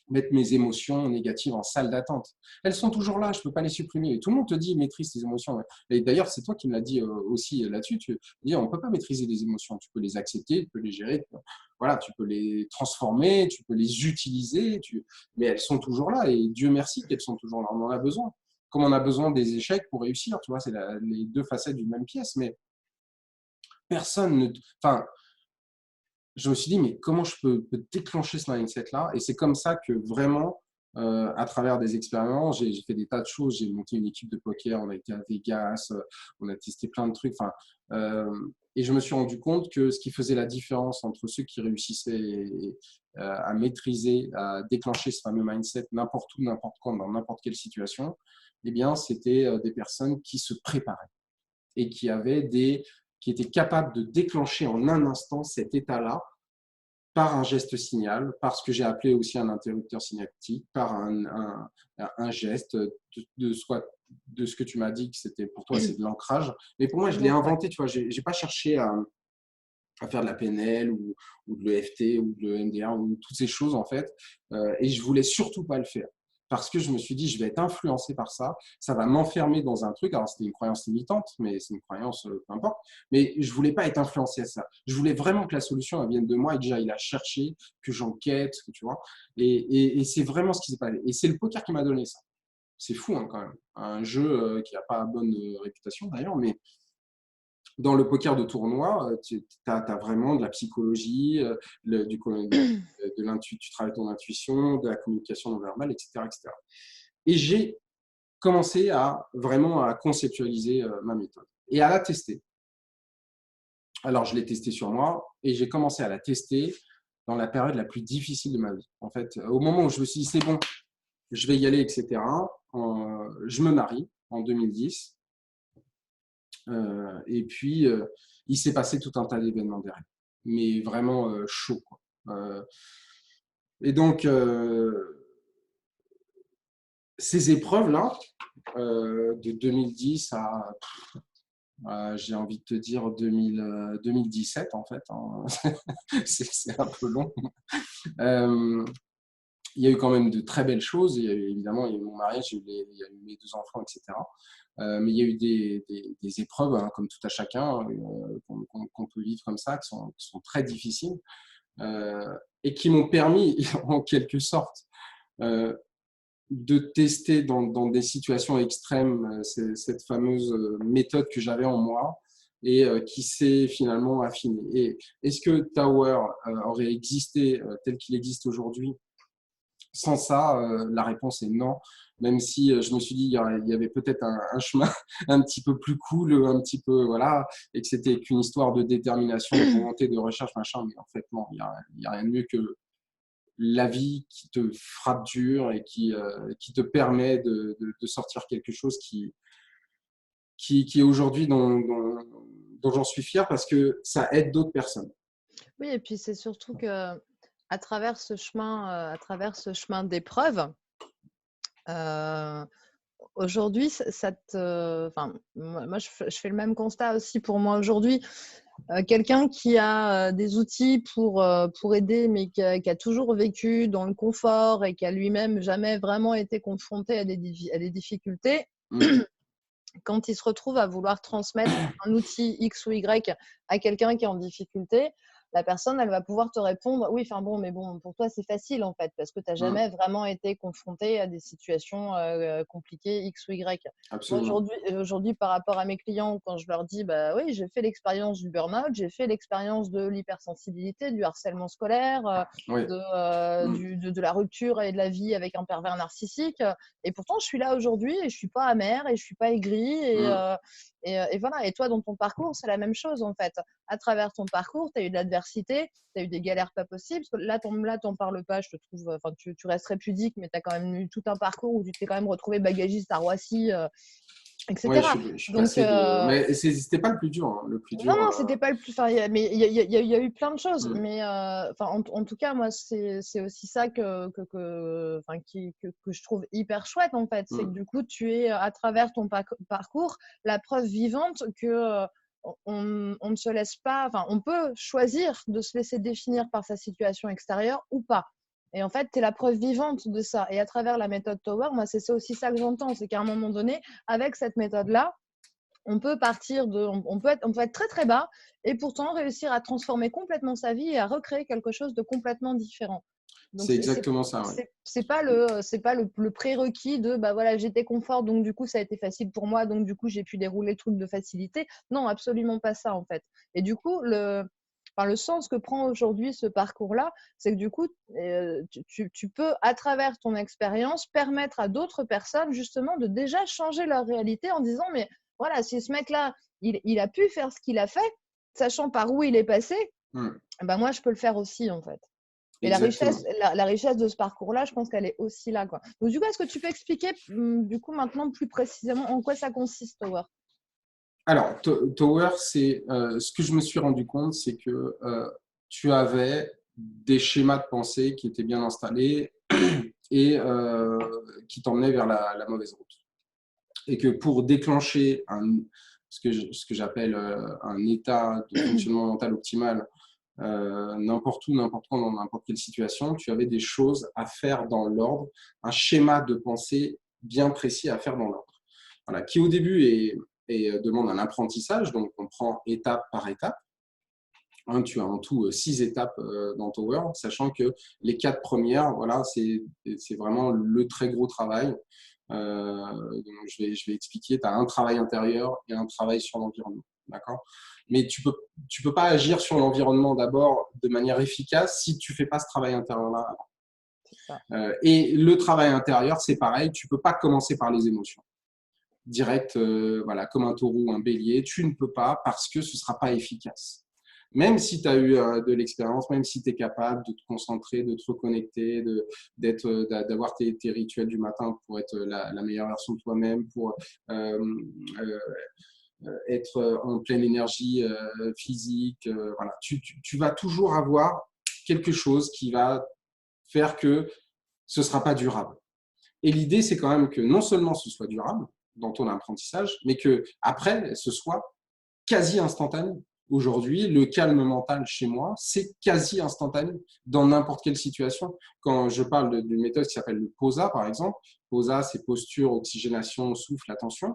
mettre mes émotions négatives en salle d'attente. Elles sont toujours là, je ne peux pas les supprimer. Et tout le monde te dit maîtrise tes émotions. Et d'ailleurs, c'est toi qui me l'as dit aussi là-dessus. Tu dis on ne peut pas maîtriser les émotions. Tu peux les accepter, tu peux les gérer, voilà, tu peux les transformer, tu peux les utiliser, mais elles sont toujours là. Et Dieu merci qu'elles sont toujours là. On en a besoin. Comme on a besoin des échecs pour réussir, tu vois, c'est les deux facettes d'une même pièce. Mais personne ne. Enfin, je me suis dit, mais comment je peux déclencher ce mindset-là? Et c'est comme ça que vraiment, à travers des expériences, j'ai fait des tas de choses. J'ai monté une équipe de poker, on a été à Vegas, on a testé plein de trucs. Enfin, et je me suis rendu compte que ce qui faisait la différence entre ceux qui réussissaient à maîtriser, à déclencher ce fameux mindset n'importe où, n'importe quand, dans n'importe quelle situation, eh bien, c'était des personnes qui se préparaient et qui étaient capables de déclencher en un instant cet état-là par un geste signal, par ce que j'ai appelé aussi un interrupteur synaptique, par un geste soit de ce que tu m'as dit que c'était pour toi, c'est de l'ancrage. Mais pour moi, je l'ai inventé, tu vois, j'ai pas cherché à faire de la PNL ou de l'EFT ou de l'MDR ou toutes ces choses en fait. Et je voulais surtout pas le faire parce que je me suis dit je vais être influencé par ça, ça va m'enfermer dans un truc. Alors c'était une croyance limitante, mais c'est une croyance peu importe. Mais je voulais pas être influencé à ça. Je voulais vraiment que la solution elle vienne de moi et que j'aille la chercher, que j'enquête, que tu vois. Et c'est vraiment ce qui s'est passé. Et c'est le poker qui m'a donné ça. C'est fou hein, quand même. Un jeu qui n'a pas bonne réputation d'ailleurs, mais dans le poker de tournoi, tu as vraiment de la psychologie, tu travailles ton intuition, de la communication non verbale, etc., etc. Et j'ai commencé vraiment à conceptualiser ma méthode et à la tester. Alors, je l'ai testée sur moi et j'ai commencé à la tester dans la période la plus difficile de ma vie. En fait, au moment où je me suis dit, c'est bon, je vais y aller, etc., je me marie en 2010. Et puis, il s'est passé tout un tas d'événements derrière, mais vraiment chaud, quoi. Et donc, ces épreuves-là, de 2010 j'ai envie de te dire 2017, en fait, hein. C'est un peu long. Il y a eu quand même de très belles choses. Évidemment, il y a eu mon mariage, il y a eu mes 2 enfants, etc. Mais il y a eu des épreuves, hein, comme tout à chacun, qu'on peut vivre comme ça, qui sont très difficiles et qui m'ont permis, en quelque sorte, de tester dans des situations extrêmes cette fameuse méthode que j'avais en moi et qui s'est finalement affinée. Et est-ce que Tower aurait existé tel qu'il existe aujourd'hui sans ça? La réponse est non, même si je me suis dit il y avait peut-être un chemin un petit peu plus cool, un petit peu, voilà, et que c'était qu'une histoire de détermination, de volonté, de recherche, machin, mais en fait, non, il y a rien de mieux que la vie qui te frappe dur et qui te permet de sortir quelque chose qui est aujourd'hui dont j'en suis fier parce que ça aide d'autres personnes. Oui, et puis c'est surtout que à travers ce chemin d'épreuve, aujourd'hui, enfin, moi, je fais le même constat aussi pour moi aujourd'hui. Quelqu'un qui a des outils pour aider, mais qui a toujours vécu dans le confort et qui a lui-même jamais vraiment été confronté à des difficultés, quand il se retrouve à vouloir transmettre un outil X ou Y à quelqu'un qui est en difficulté, la personne, elle va pouvoir te répondre, oui, enfin bon, mais bon, pour toi, c'est facile en fait, parce que tu n'as jamais vraiment été confronté à des situations compliquées X ou Y. Moi, Absolument. aujourd'hui, par rapport à mes clients, quand je leur dis, bah oui, j'ai fait l'expérience du burn-out, j'ai fait l'expérience de l'hypersensibilité, du harcèlement scolaire, Oui. de la rupture et de la vie avec un pervers narcissique. Et pourtant, je suis là aujourd'hui et je ne suis pas amère et je ne suis pas aigrie. Et voilà. Et toi, dans ton parcours, c'est la même chose en fait. À travers ton parcours, tu as eu de l'adversité, tu as eu des galères pas possibles. Parce que là, t'en parles pas, je te trouve. Enfin, tu resterais pudique, mais tu as quand même eu tout un parcours où tu t'es quand même retrouvé bagagiste à Roissy, Ouais, etc. je suis Donc, passé de. Mais c'était pas le plus dur, hein. Le plus non, dur. non, c'était pas le plus. Enfin, mais il y a eu plein de choses. Mais enfin, en tout cas, moi, c'est aussi ça enfin, que je trouve hyper chouette en fait. C'est que du coup, tu es à travers ton parcours la preuve vivante que on ne se laisse pas. Enfin, on peut choisir de se laisser définir par sa situation extérieure ou pas. Et en fait, tu es la preuve vivante de ça. Et à travers la méthode Tower, moi, c'est aussi ça que j'entends. C'est qu'à un moment donné, avec cette méthode-là, on peut être très très bas et pourtant réussir à transformer complètement sa vie et à recréer quelque chose de complètement différent. Donc C'est exactement ça. Ouais. c'est pas le prérequis de bah voilà, j'étais confort donc du coup ça a été facile pour moi donc du coup j'ai pu dérouler le truc de facilité. Non, absolument pas ça en fait. Et du coup le sens que prend aujourd'hui ce parcours-là, c'est que du coup, tu peux, à travers ton expérience, permettre à d'autres personnes justement de déjà changer leur réalité en disant, mais voilà, si ce mec-là, il a pu faire ce qu'il a fait, sachant par où il est passé, ben moi, je peux le faire aussi, en fait. Et Exactement. la richesse de ce parcours-là, je pense qu'elle est aussi là, quoi. Donc, du coup, est-ce que tu peux expliquer, du coup, maintenant plus précisément en quoi ça consiste, Tower? Alors, Tower, c'est ce que je me suis rendu compte, c'est que tu avais des schémas de pensée qui étaient bien installés et qui t'emmenaient vers la mauvaise route. Et que pour déclencher ce que j'appelle un état de fonctionnement mental optimal, n'importe où, n'importe quand, dans n'importe quelle situation, tu avais des choses à faire dans l'ordre, un schéma de pensée bien précis à faire dans l'ordre. Voilà, qui au début demande un apprentissage, donc on prend étape par étape. Tu as en tout 6 étapes dans Tower, sachant que les 4 premières, voilà, c'est vraiment le très gros travail. Donc je vais expliquer, tu as un travail intérieur et un travail sur l'environnement. D'accord. Mais tu peux pas agir sur l'environnement d'abord de manière efficace si tu fais pas ce travail intérieur-là. Et le travail intérieur, c'est pareil, tu peux pas commencer par les émotions. Direct, voilà, comme un taureau ou un bélier, tu ne peux pas parce que ce sera pas efficace. Même si tu as eu de l'expérience, même si tu es capable de te concentrer, de te reconnecter, d'avoir tes rituels du matin pour être la meilleure version de toi-même, pour être en pleine énergie physique. Voilà. Tu vas toujours avoir quelque chose qui va faire que ce ne sera pas durable. Et l'idée, c'est quand même que non seulement ce soit durable dans ton apprentissage, mais que après, ce soit quasi instantané. Aujourd'hui, le calme mental chez moi, c'est quasi instantané dans n'importe quelle situation. Quand je parle d'une méthode qui s'appelle le POSA, par exemple, POSA, c'est posture, oxygénation, souffle, attention.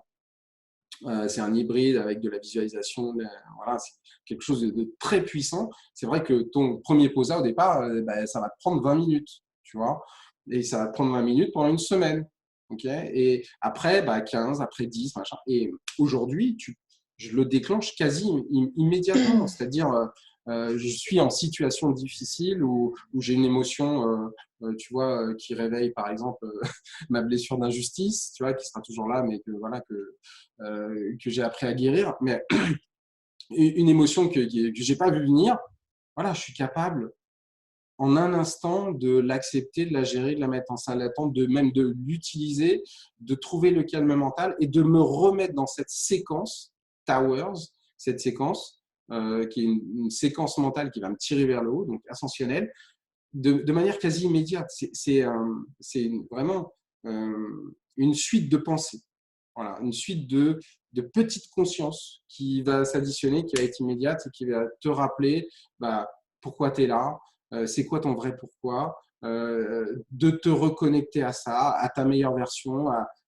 C'est un hybride avec de la visualisation. Voilà, c'est quelque chose de très puissant. C'est vrai que ton premier POSA, au départ, ça va te prendre 20 minutes, tu vois. Et ça va te prendre 20 minutes pendant une semaine. Okay, et après, 15, après 10, machin. Et aujourd'hui, je le déclenche quasi immédiatement. C'est-à-dire, je suis en situation difficile où j'ai une émotion, tu vois, qui réveille, par exemple, ma blessure d'injustice, tu vois, qui sera toujours là, mais que, voilà, que j'ai appris à guérir. Mais une émotion que je n'ai pas vu venir, voilà, je suis capable en un instant de l'accepter, de la gérer, de la mettre en salle d'attente, même de l'utiliser, de trouver le calme mental et de me remettre dans cette séquence Towers, cette séquence qui est une séquence mentale qui va me tirer vers le haut, donc ascensionnelle, de manière quasi immédiate. C'est vraiment une suite de pensées. Voilà, une suite de petites consciences qui va s'additionner, qui va être immédiate et qui va te rappeler pourquoi tu es là, c'est quoi ton vrai pourquoi, de te reconnecter à ça, à ta meilleure version,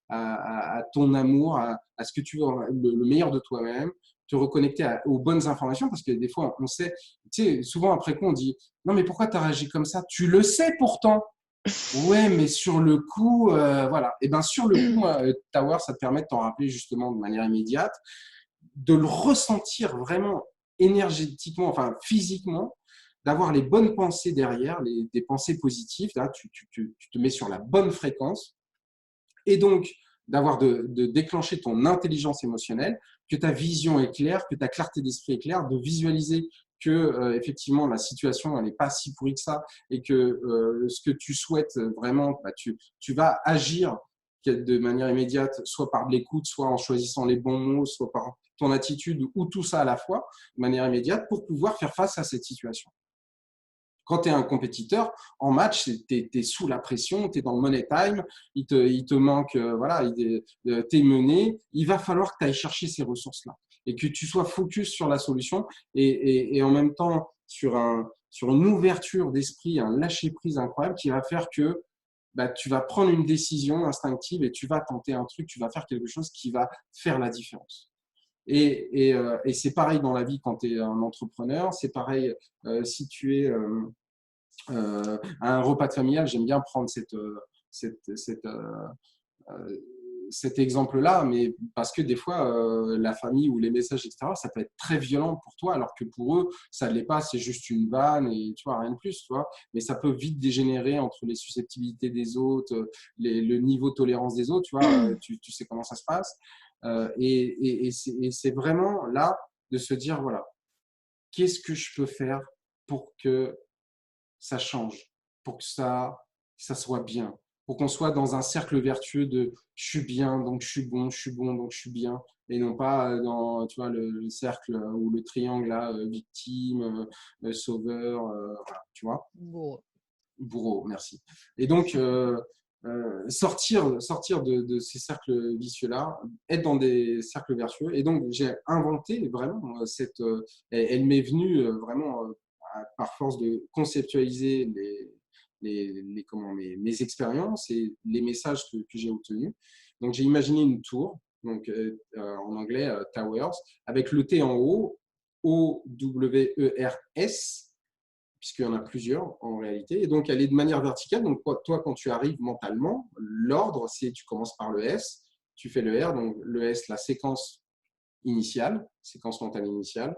à ton amour, à ce que tu veux, le meilleur de toi-même, te reconnecter aux bonnes informations, parce que des fois, on sait, tu sais, souvent après coup, on dit « Non, mais pourquoi tu as réagi comme ça? Tu le sais pourtant !» Ouais, mais sur le coup, voilà. Et bien, sur le coup, Tower, ça te permet de t'en rappeler justement de manière immédiate, de le ressentir vraiment énergétiquement, enfin physiquement, d'avoir les bonnes pensées derrière, des pensées positives. Là, tu te mets sur la bonne fréquence. Et donc, de déclencher ton intelligence émotionnelle, que ta vision est claire, que ta clarté d'esprit est claire, de visualiser que effectivement la situation elle n'est pas si pourrie que ça et que ce que tu souhaites vraiment, tu vas agir de manière immédiate, soit par de l'écoute, soit en choisissant les bons mots, soit par ton attitude ou tout ça à la fois, de manière immédiate, pour pouvoir faire face à cette situation. Quand tu es un compétiteur, en match, tu es sous la pression, tu es dans le money time, il te manque, voilà, tu es mené, il va falloir que tu ailles chercher ces ressources-là. et que tu sois focus sur la solution et en même temps sur une ouverture d'esprit, un lâcher-prise incroyable qui va faire que bah, tu vas prendre une décision instinctive et tu vas tenter un truc, tu vas faire quelque chose qui va faire la différence. Et c'est pareil dans la vie quand tu es un entrepreneur, c'est pareil si tu es à un repas de familial. J'aime bien prendre cette, cette, euh, cet exemple-là, mais parce que des fois, la famille ou les messages, etc., ça peut être très violent pour toi, alors que pour eux, ça ne l'est pas, c'est juste une vanne et tu vois, rien de plus, tu vois. Mais ça peut vite dégénérer entre les susceptibilités des autres, le niveau de tolérance des autres, tu vois, tu sais comment ça se passe. Et c'est vraiment là de se dire, voilà, qu'est-ce que je peux faire pour que ça change, pour que ça soit bien, pour qu'on soit dans un cercle vertueux de je suis bien, donc je suis bon, je suis bon, donc je suis bien, et non pas dans tu vois, le cercle ou le triangle là, victime, sauveur, voilà, tu vois, Bon. bourreau, merci. Et donc, sortir de ces cercles vicieux-là, être dans des cercles vertueux. Et donc, j'ai inventé vraiment elle m'est venue vraiment par force de conceptualiser mes expériences et les messages que j'ai obtenus. Donc, j'ai imaginé une tour, donc en anglais Towers, avec le T en haut, OWERS, puisqu'il y en a plusieurs en réalité. Et donc, elle est de manière verticale. Donc, toi, quand tu arrives mentalement, l'ordre, c'est tu commences par le S, tu fais le R. Donc, le S, la séquence initiale, séquence mentale initiale,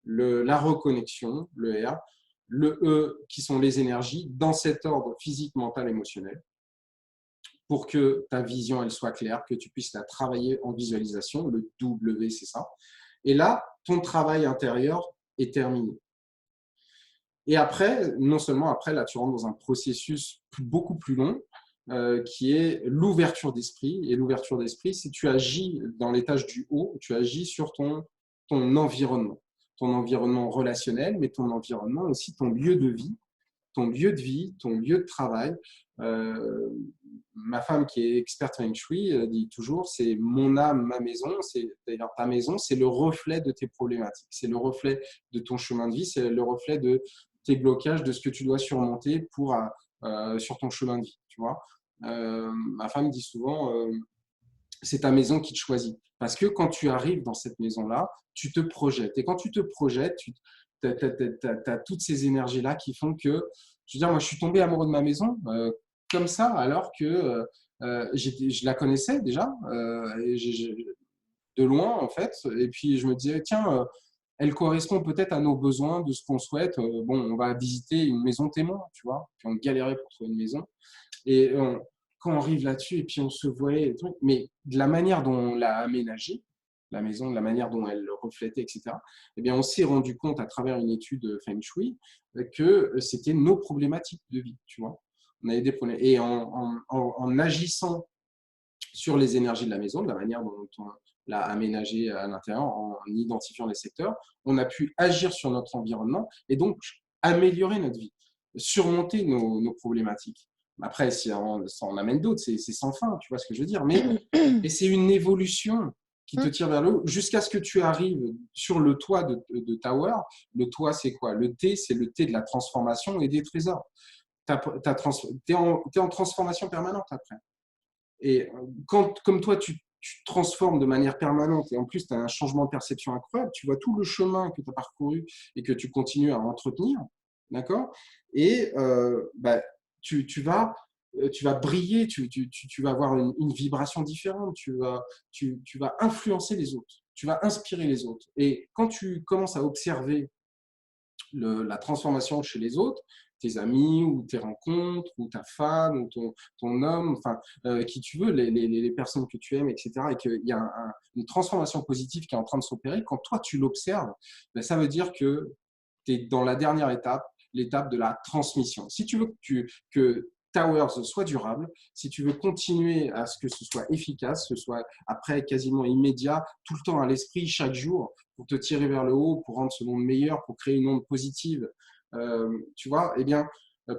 la reconnexion, le R, le E, qui sont les énergies, dans cet ordre physique, mental, émotionnel, pour que ta vision, elle soit claire, que tu puisses la travailler en visualisation. Le W, c'est ça. Et là, ton travail intérieur est terminé. Et après, non seulement après, là, tu rentres dans un processus beaucoup plus long qui est l'ouverture d'esprit. Et l'ouverture d'esprit, si tu agis dans l'étage du haut, tu agis sur ton environnement. Ton environnement relationnel, mais ton environnement aussi, ton lieu de vie, ton lieu de vie, ton lieu de travail. Euh, Ma femme qui est experte Feng Shui dit toujours, c'est mon âme, ma maison. C'est d'ailleurs ta maison, c'est le reflet de tes problématiques, c'est le reflet de ton chemin de vie, c'est le reflet de tes blocages, de ce que tu dois surmonter sur ton chemin de vie. Tu vois, ma femme dit souvent, c'est ta maison qui te choisit. Parce que quand tu arrives dans cette maison-là, tu te projettes. Et quand tu te projettes, tu as toutes ces énergies-là qui font que, je veux dire, moi, je suis tombé amoureux de ma maison comme ça, alors que je la connaissais déjà, de loin, en fait. Et puis, je me disais, tiens, elle correspond peut-être à nos besoins, de ce qu'on souhaite. Bon, on va visiter une maison témoin, tu vois. Puis on galérait pour trouver une maison. Et quand on arrive là-dessus, et puis on se voyait, mais de la manière dont on l'a aménagée, la maison, de la manière dont elle le reflétait, etc., eh bien, on s'est rendu compte à travers une étude Feng Shui que c'était nos problématiques de vie, tu vois. On avait des problèmes. Et en agissant sur les énergies de la maison, de la manière dont on l'a aménagée à l'intérieur, en identifiant les secteurs, on a pu agir sur notre environnement et donc améliorer notre vie, surmonter nos problématiques. Après, si ça en amène d'autres, c'est sans fin, tu vois ce que je veux dire. Et c'est une évolution qui te tire vers le haut jusqu'à ce que tu arrives sur le toit de Tower. Le toit, c'est quoi? Le T, c'est le T de la transformation et des trésors. Tu es en transformation permanente après. Et comme toi, tu transformes de manière permanente et en plus, tu as un changement de perception incroyable, tu vois tout le chemin que tu as parcouru et que tu continues à entretenir, d'accord? Et bah, tu vas briller, tu vas avoir une vibration différente, tu vas influencer les autres, tu vas inspirer les autres. Et quand tu commences à observer la transformation chez les autres, tes amis ou tes rencontres, ou ta femme, ou ton homme, enfin, qui tu veux, les personnes que tu aimes, etc., et qu'il y a une transformation positive qui est en train de s'opérer, quand toi tu l'observes, ben, ça veut dire que tu es dans la dernière étape, l'étape de la transmission. Si tu veux que Towers soit durable, si tu veux continuer à ce que ce soit efficace, ce soit après quasiment immédiat, tout le temps à l'esprit, chaque jour, pour te tirer vers le haut, pour rendre ce monde meilleur, pour créer une onde positive, tu vois, eh bien,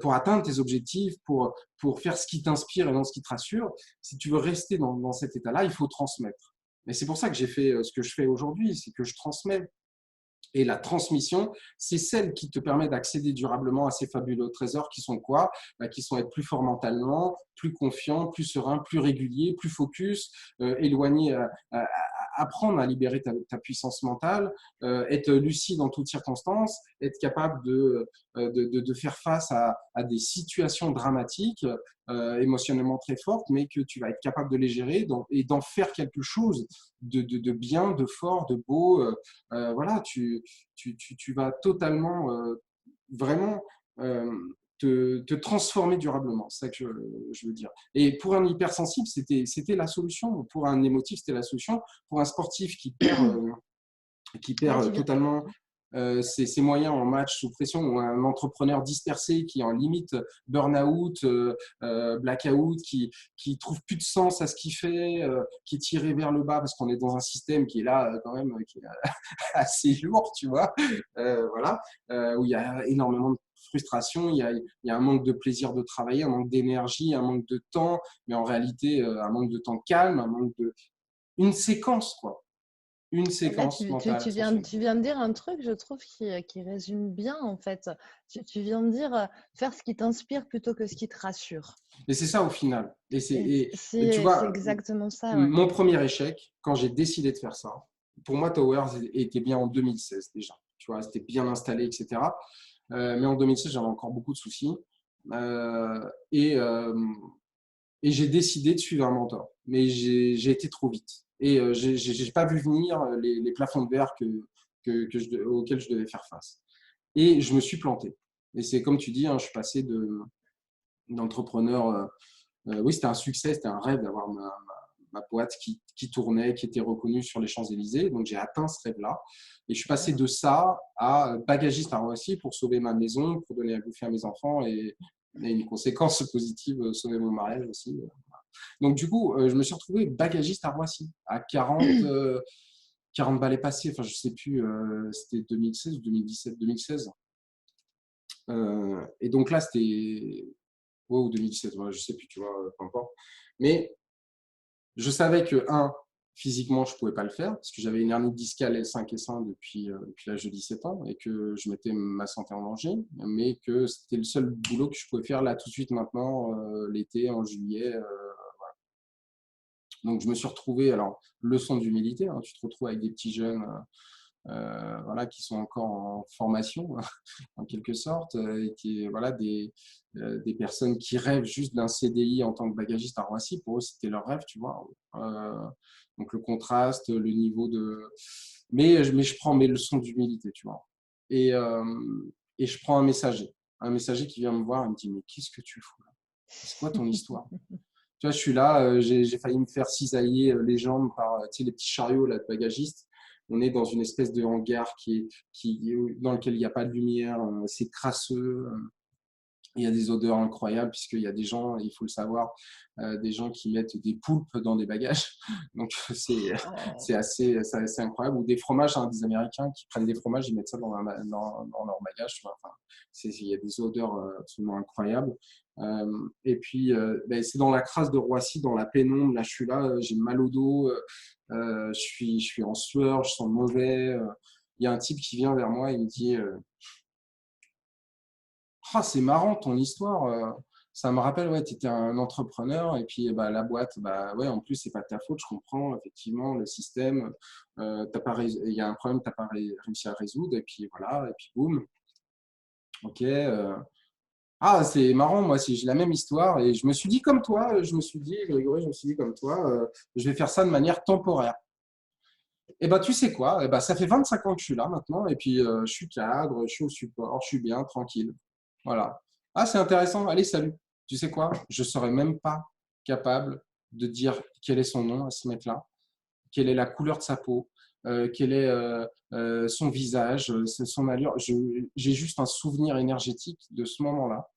pour atteindre tes objectifs, pour faire ce qui t'inspire et non ce qui te rassure, si tu veux rester dans cet état-là, il faut transmettre. Et c'est pour ça que j'ai fait ce que je fais aujourd'hui, c'est que je transmets. Et la transmission, c'est celle qui te permet d'accéder durablement à ces fabuleux trésors qui sont quoi? Qui sont être plus fort mentalement, plus confiant, plus serein, plus régulier, plus focus, éloigné, apprendre à libérer ta puissance mentale, être lucide en toutes circonstances, être capable de faire face à des situations dramatiques, émotionnellement très fortes, mais que tu vas être capable de les gérer et d'en faire quelque chose de bien, de fort, de beau. Voilà, tu vas totalement, vraiment te transformer durablement. C'est ça que je veux dire. Et pour un hypersensible, c'était la solution. Pour un émotif, c'était la solution. Pour un sportif qui Là, perd totalement ses moyens en match sous pression, ou un entrepreneur dispersé qui est en limite burn-out, blackout, qui trouve plus de sens à ce qu'il fait, qui est tiré vers le bas parce qu'on est dans un système qui est là quand même, qui est assez lourd, tu vois, voilà, où il y a énormément de frustration, il y a un manque de plaisir de travailler, un manque d'énergie, un manque de temps, mais en réalité, un manque de temps calme, une séquence, quoi. Une là, séquence mentale ascensionnelle. tu viens de dire un truc, je trouve, qui résume bien, en fait. Tu viens de dire faire ce qui t'inspire plutôt que ce qui te rassure. Et c'est ça au final. Et tu C'est vois, exactement ça, ouais. mon premier échec, quand j'ai décidé de faire ça, pour moi, Towers était bien en 2016 déjà. Tu vois, c'était bien installé, etc. Mais en 2016, j'avais encore beaucoup de soucis. Euh, et, euh, et j'ai décidé de suivre un mentor. Mais j'ai été trop vite. Et j'ai pas vu venir les plafonds de verre auxquels je devais faire face. Et je me suis planté. Et c'est comme tu dis, hein, je suis passé d'entrepreneur. Oui, c'était un succès, c'était un rêve d'avoir ma boîte qui tournait, qui était reconnue sur les Champs-Élysées. Donc, j'ai atteint ce rêve-là. Et je suis passé de ça à bagagiste à Roissy pour sauver ma maison, pour donner à bouffer à mes enfants et une conséquence positive, sauver mon mariage aussi. Donc, du coup, je me suis retrouvé bagagiste à Roissy à 40 balais passés. Enfin, je ne sais plus, c'était 2016 ou 2017, 2016. Et donc là, c'était ouais, ou 2017, voilà, je sais plus, tu vois, peu importe. Mais je savais que, physiquement, je ne pouvais pas le faire parce que j'avais une hernie discale L5 S1 depuis l'âge de 17 ans et que je mettais ma santé en danger, mais que c'était le seul boulot que je pouvais faire là tout de suite maintenant, l'été, en juillet. Donc, je me suis retrouvé, alors, leçon d'humilité, hein, tu te retrouves avec des petits jeunes voilà, qui sont encore en formation, en quelque sorte, et voilà, des personnes qui rêvent juste d'un CDI en tant que bagagiste à Roissy. Pour eux, c'était leur rêve, tu vois. Donc, le contraste, le niveau de… Mais je prends mes leçons d'humilité, tu vois. Et, euh, et je prends un messager qui vient me voir et me dit, mais qu'est-ce que tu fous là? C'est quoi ton histoire? Tu vois, je suis là, j'ai failli me faire cisailler les jambes par les petits chariots là, de bagagistes. On est dans une espèce de hangar dans lequel il n'y a pas de lumière, c'est crasseux. Il y a des odeurs incroyables puisqu'il y a des gens, il faut le savoir, des gens qui mettent des poulpes dans des bagages. Donc c'est assez incroyable. Ou des fromages, hein, des Américains qui prennent des fromages, ils mettent ça dans leur bagage. Enfin, il y a des odeurs absolument incroyables. Et puis, c'est dans la crasse de Roissy, dans la pénombre. Là, je suis là, j'ai mal au dos, je suis en sueur, je sens mauvais. Il y a un type qui vient vers moi et il me dit ah, c'est marrant ton histoire. Ça me rappelle, ouais, tu étais un entrepreneur et puis bah, la boîte, bah, ouais, en plus, c'est pas de ta faute, je comprends, effectivement, le système, il y a un problème, tu n'as pas réussi à résoudre et puis voilà, et puis boum. Ok. Ah, c'est marrant, moi, si j'ai la même histoire et je me suis dit comme toi, Grégory, je me suis dit comme toi, je vais faire ça de manière temporaire. Et bah, tu sais quoi, eh ben, ça fait 25 ans que je suis là maintenant et puis je suis cadre, je suis au support, je suis bien, tranquille. Voilà. Ah, c'est intéressant. Allez, salut. Tu sais quoi? Je ne serais même pas capable de dire quel est son nom à ce mec-là, quelle est la couleur de sa peau, quel est son visage, son allure. J'ai juste un souvenir énergétique de ce moment-là.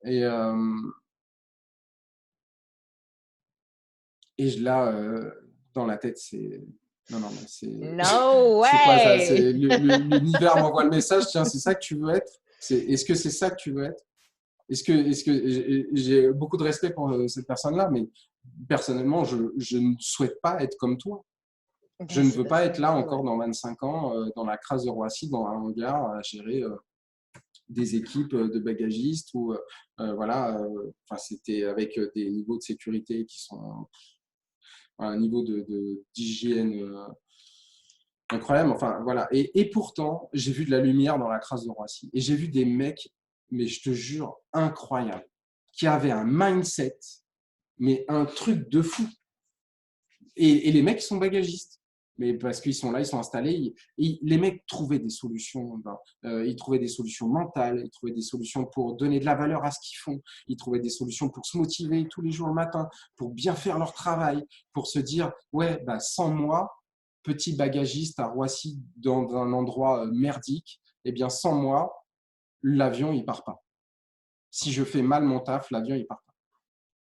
Et, là, dans la tête, c'est… Non, non, mais No c'est quoi ça? way! L'univers m'envoie le message, tiens, c'est ça que tu veux être? Est-ce que c'est ça que tu veux être? Est-ce que j'ai beaucoup de respect pour cette personne-là, mais personnellement, je ne souhaite pas être comme toi. Je Ben, ne veux pas être là ouais. encore dans 25 ans, dans la crasse de Roissy, dans un hangar, à gérer des équipes de bagagistes ou voilà, c'était avec des niveaux de sécurité qui sont un niveau d'hygiène incroyable. Enfin, voilà. Et pourtant, j'ai vu de la lumière dans la crasse de Roissy. Et j'ai vu des mecs, mais je te jure, incroyables, qui avaient un mindset, mais un truc de fou. Et les mecs, ils sont bagagistes. Mais parce qu'ils sont là, ils sont installés. Les mecs trouvaient des solutions. Ils trouvaient des solutions mentales. Ils trouvaient des solutions pour donner de la valeur à ce qu'ils font. Ils trouvaient des solutions pour se motiver tous les jours le matin, pour bien faire leur travail, pour se dire, ouais, bah, sans moi, petit bagagiste à Roissy, dans un endroit merdique, eh bien, sans moi, l'avion, il part pas. Si je fais mal mon taf, l'avion, il part pas.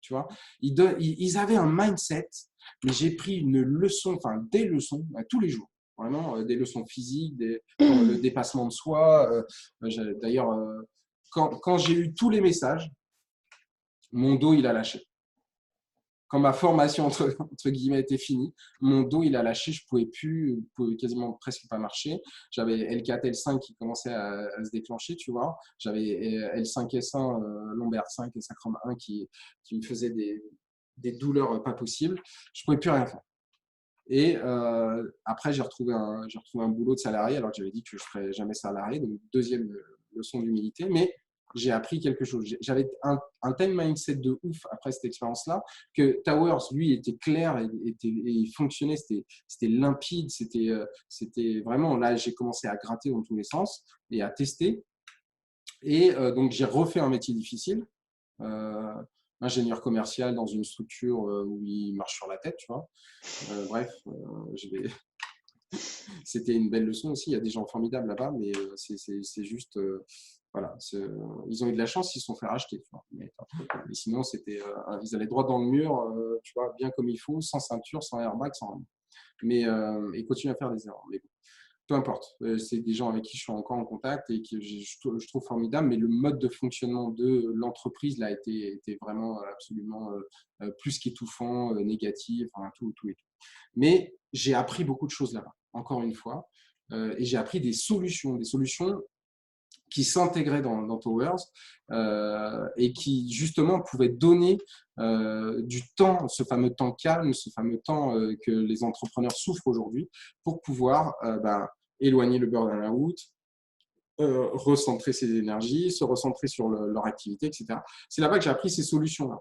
Tu vois, ils avaient un mindset, mais j'ai pris une leçon, enfin des leçons, tous les jours, vraiment des leçons physiques, le dépassement de soi. D'ailleurs, quand j'ai eu tous les messages, mon dos, il a lâché. Quand ma formation, entre guillemets, était finie, mon dos, il a lâché, je pouvais quasiment presque pas marcher. J'avais L4, L5 qui commençaient à se déclencher, tu vois. J'avais L5S1, lombaire 5 et sacrum 1 qui me faisaient des douleurs pas possibles. Je pouvais plus rien faire. Et après, j'ai retrouvé un boulot de salarié, alors que j'avais dit que je ne ferais jamais salarié, donc deuxième leçon d'humilité, mais j'ai appris quelque chose. J'avais un tel mindset de ouf après cette expérience-là, que Towers, lui, était clair et il fonctionnait, c'était limpide, c'était vraiment, là, j'ai commencé à gratter dans tous les sens et à tester. Et donc, j'ai refait un métier difficile, ingénieur commercial dans une structure où il marche sur la tête, tu vois. Bref, c'était une belle leçon aussi. Il y a des gens formidables là-bas, mais c'est juste, voilà, ils ont eu de la chance, ils se sont fait racheter. Tu vois. Mais sinon, ils allaient droit dans le mur, tu vois, bien comme il faut, sans ceinture, sans airbag, sans rien. Mais ils continuent à faire des erreurs. Mais bon, peu importe. C'est des gens avec qui je suis encore en contact et que je trouve formidable, mais le mode de fonctionnement de l'entreprise là était vraiment absolument plus qu'étouffant, négatif, enfin, tout et tout. Mais j'ai appris beaucoup de choses là-bas, encore une fois, et j'ai appris des solutions qui s'intégraient dans Towers et qui justement pouvaient donner du temps, ce fameux temps calme, ce fameux temps que les entrepreneurs souffrent aujourd'hui pour pouvoir éloigner le burn-out, recentrer ses énergies, se recentrer sur leur activité, etc. C'est là-bas que j'ai appris ces solutions-là.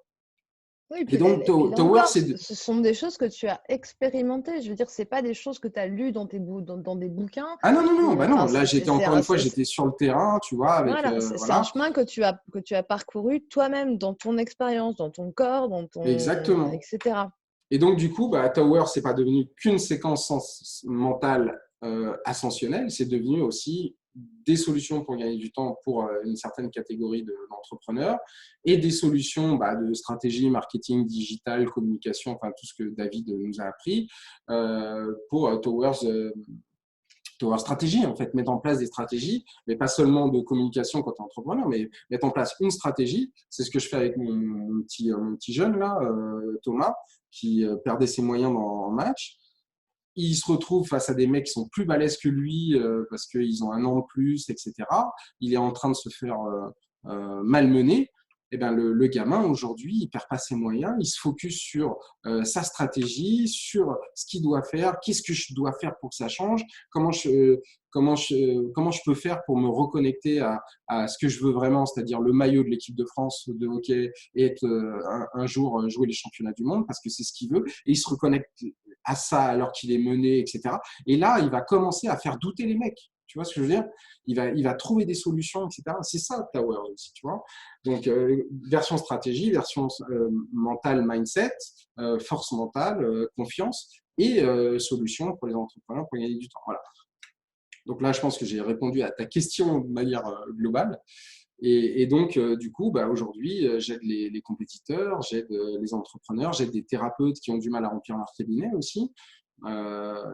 Oui, Et donc, et puis là Towers, encore, ce sont des choses que tu as expérimentées. Je veux dire, c'est pas des choses que tu as lues dans dans des bouquins. ah non, non, non, bah non. Enfin, Là, j'étais encore une fois, j'étais sur le terrain, tu vois, avec voilà, c'est un voilà. chemin que tu as parcouru toi-même dans ton expérience, dans ton corps, Exactement. etc. Et donc, du coup, Tower, c'est pas devenu qu'une séquence mentale ascensionnelle, c'est devenu aussi des solutions pour gagner du temps pour une certaine catégorie d'entrepreneurs et des solutions de stratégie, marketing, digital, communication, enfin tout ce que David nous a appris pour Tower Stratégie, en fait, mettre en place des stratégies, mais pas seulement de communication quand tu es entrepreneur, mais mettre en place une stratégie. C'est ce que je fais avec mon petit jeune, là, Thomas, qui perdait ses moyens en match. Il se retrouve face à des mecs qui sont plus balèzes que lui parce qu'ils ont un an de plus, etc. Il est en train de se faire malmener. Eh ben, le gamin, aujourd'hui, il perd pas ses moyens, il se focus sur sa stratégie, sur ce qu'il doit faire, qu'est-ce que je dois faire pour que ça change, comment je peux faire pour me reconnecter à ce que je veux vraiment, c'est-à-dire le maillot de l'équipe de France de hockey et être un jour jouer les championnats du monde parce que c'est ce qu'il veut. Et il se reconnecte à ça alors qu'il est mené, etc. Et là, il va commencer à faire douter les mecs. Tu vois ce que je veux dire? Il va trouver des solutions, etc. C'est ça, Tower aussi, tu vois. Donc, version stratégie, version mentale, mindset, force mentale, confiance et solution pour les entrepreneurs pour gagner du temps. Voilà. Donc là, je pense que j'ai répondu à ta question de manière globale. Et donc, du coup, aujourd'hui, j'aide les compétiteurs, j'aide les entrepreneurs, j'aide des thérapeutes qui ont du mal à remplir leur cabinet aussi.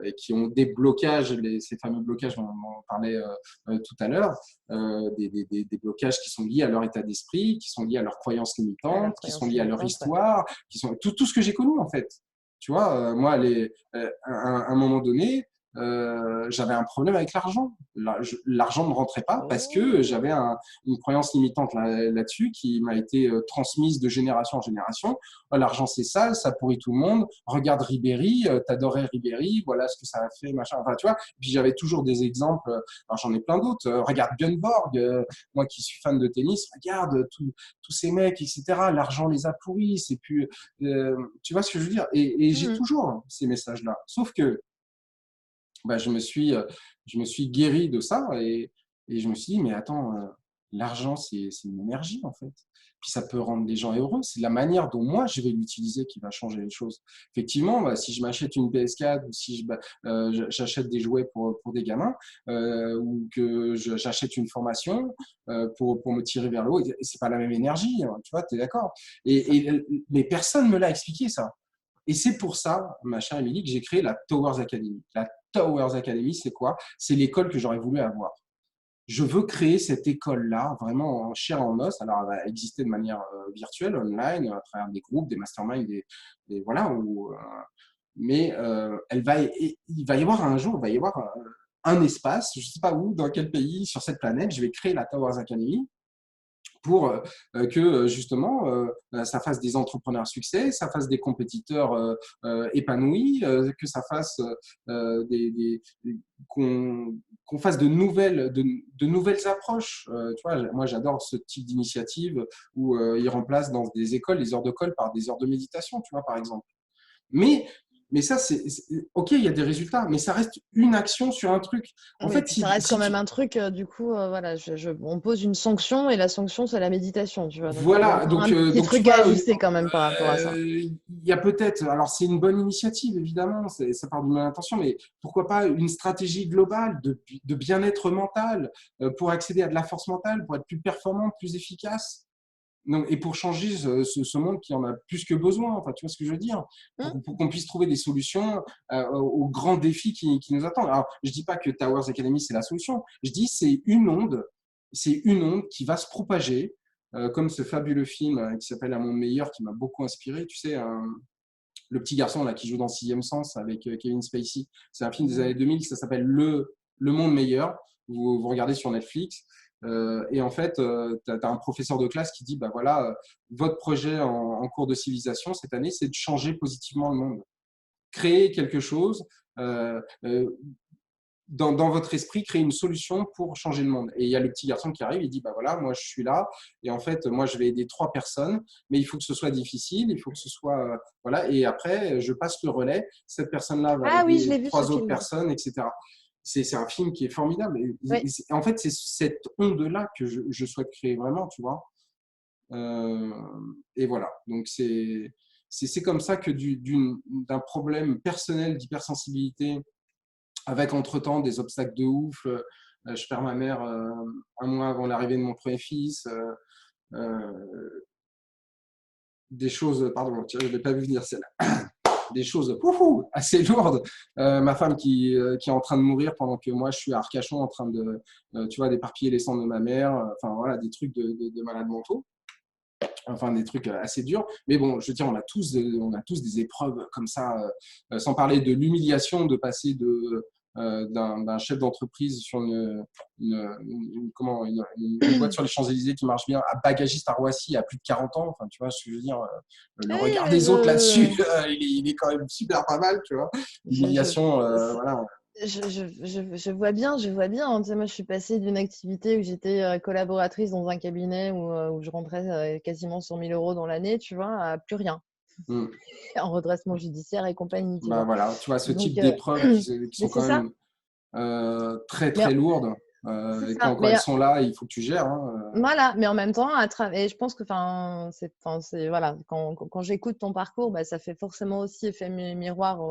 et qui ont des blocages, ces fameux blocages, on en parlait tout à l'heure, des blocages qui sont liés à leur état d'esprit, qui sont liés à leurs croyances À la limitantes, qui sont croyance liés à leur limitante, ouais. histoire, qui sont tout ce que j'ai connu en fait. Tu vois, moi, à un moment donné, j'avais un problème avec l'argent. L'argent ne rentrait pas parce que j'avais Oh. une croyance limitante là-dessus qui m'a été transmise de génération en génération. Oh, l'argent, c'est sale, ça pourrit tout le monde. Regarde Ribéry, t'adorais Ribéry, voilà ce que ça a fait, machin. Enfin, tu vois. Puis j'avais toujours des exemples. Alors j'en ai plein d'autres. Regarde Björn Borg, moi qui suis fan de tennis, regarde tous ces mecs, etc. L'argent les a pourris. C'est plus, tu vois ce que je veux dire. Et j'ai Mhm. toujours ces messages-là. Sauf que bah, je me suis guéri de ça et je me suis dit, mais attends, l'argent, c'est une énergie en fait. Puis ça peut rendre les gens heureux. C'est la manière dont moi je vais l'utiliser qui va changer les choses. Effectivement, bah, si je m'achète une PS4 ou si j'achète des jouets pour des gamins ou que j'achète une formation pour me tirer vers le haut, c'est pas la même énergie, hein, tu vois, tu es d'accord. C'est ça. Mais personne me l'a expliqué ça. Et c'est pour ça, ma chère Émilie, que j'ai créé la Towers Academy. La Towers Academy, c'est quoi? C'est l'école que j'aurais voulu avoir. Je veux créer cette école-là, vraiment en chair et en os. Alors, elle va exister de manière virtuelle, online, à travers des groupes, des masterminds, voilà. Mais il va y avoir un jour, il va y avoir un espace, je ne sais pas où, dans quel pays, sur cette planète, je vais créer la Towers Academy pour que justement ça fasse des entrepreneurs à succès, ça fasse des compétiteurs épanouis, que ça fasse qu'on fasse de nouvelles approches. Tu vois, moi j'adore ce type d'initiative où ils remplacent dans des écoles les heures de colle par des heures de méditation, tu vois, par exemple. Mais, mais ça, OK, il y a des résultats, mais ça reste une action sur un truc. En Oui, fait, puis ça reste quand si tu, même un truc, du coup, voilà, on pose une sanction et la sanction, c'est la méditation, tu vois. Donc, il y a voilà, encore un petit donc tu truc à vois, ajuster quand même par rapport à ça. il y a peut-être, alors c'est une bonne initiative, évidemment, ça part d'une bonne intention, mais pourquoi pas une stratégie globale de bien-être mental pour accéder à de la force mentale, pour être plus performant, plus efficace. Donc, et pour changer ce monde qui en a plus que besoin, enfin, tu vois ce que je veux dire, Hmm. pour qu'on puisse trouver des solutions aux grands défis qui nous attendent. Alors, je dis pas que Towers Academy, c'est la solution. Je dis c'est une onde qui va se propager, comme ce fabuleux film qui s'appelle Un monde meilleur, qui m'a beaucoup inspiré. Tu sais, le petit garçon là qui joue dans Sixième Sens avec Kevin Spacey. C'est un film des années Mhm. 2000, ça s'appelle Le monde meilleur. Vous regardez sur Netflix. Et en fait, tu as un professeur de classe qui dit, bah voilà, votre projet en cours de civilisation cette année, c'est de changer positivement le monde. Créer quelque chose, dans votre esprit, créer une solution pour changer le monde. Et il y a le petit garçon qui arrive, il dit, bah voilà, moi je suis là, et en fait, moi je vais aider 3 personnes, mais il faut que ce soit difficile, il faut que ce soit, voilà, et après, je passe le relais, cette personne-là va Ah oui, je aider l'ai vu ce 3 autres film. personnes, etc. C'est un film qui est formidable. Oui. En fait, c'est cette onde-là que je souhaite créer vraiment, tu vois. Euh, et voilà. Donc, c'est comme ça que d'un problème personnel d'hypersensibilité, avec entre-temps des obstacles de ouf, je perds ma mère un mois avant l'arrivée de mon premier fils, des choses, pardon, je ne l'ai pas vu venir celle-là, des choses assez lourdes. Ma femme qui est en train de mourir pendant que moi je suis à Arcachon en train de, tu vois, d'éparpiller les cendres de ma mère. Enfin voilà, des trucs de malades mentaux. Enfin, des trucs assez durs. Mais bon, je veux dire, on a tous des épreuves comme ça, sans parler de l'humiliation de passer d'un chef d'entreprise sur une boîte sur les Champs-Élysées qui marche bien, à bagagiste à Roissy à plus de 40 ans. Enfin, tu vois ce que je veux dire, le Oui, regard mais des autres là-dessus, il est quand même super pas mal, tu vois. je, je, L'humiliation, voilà. je vois bien, je vois bien, hein. Tu sais, moi, je suis passée d'une activité où j'étais collaboratrice dans un cabinet où je rentrais quasiment sur 1 000 € dans l'année, tu vois, à plus rien, Mm. en redressement judiciaire et compagnie, tu Bah vois. voilà, tu vois, ce Donc, type d'épreuves qui mais sont c'est quand ça. même très Mais très lourdes. c'est Et ça. quand Mais elles sont là, il faut que tu gères, hein. voilà, mais en même temps, et je pense que, voilà, quand j'écoute ton parcours, bah, ça fait forcément aussi effet miroir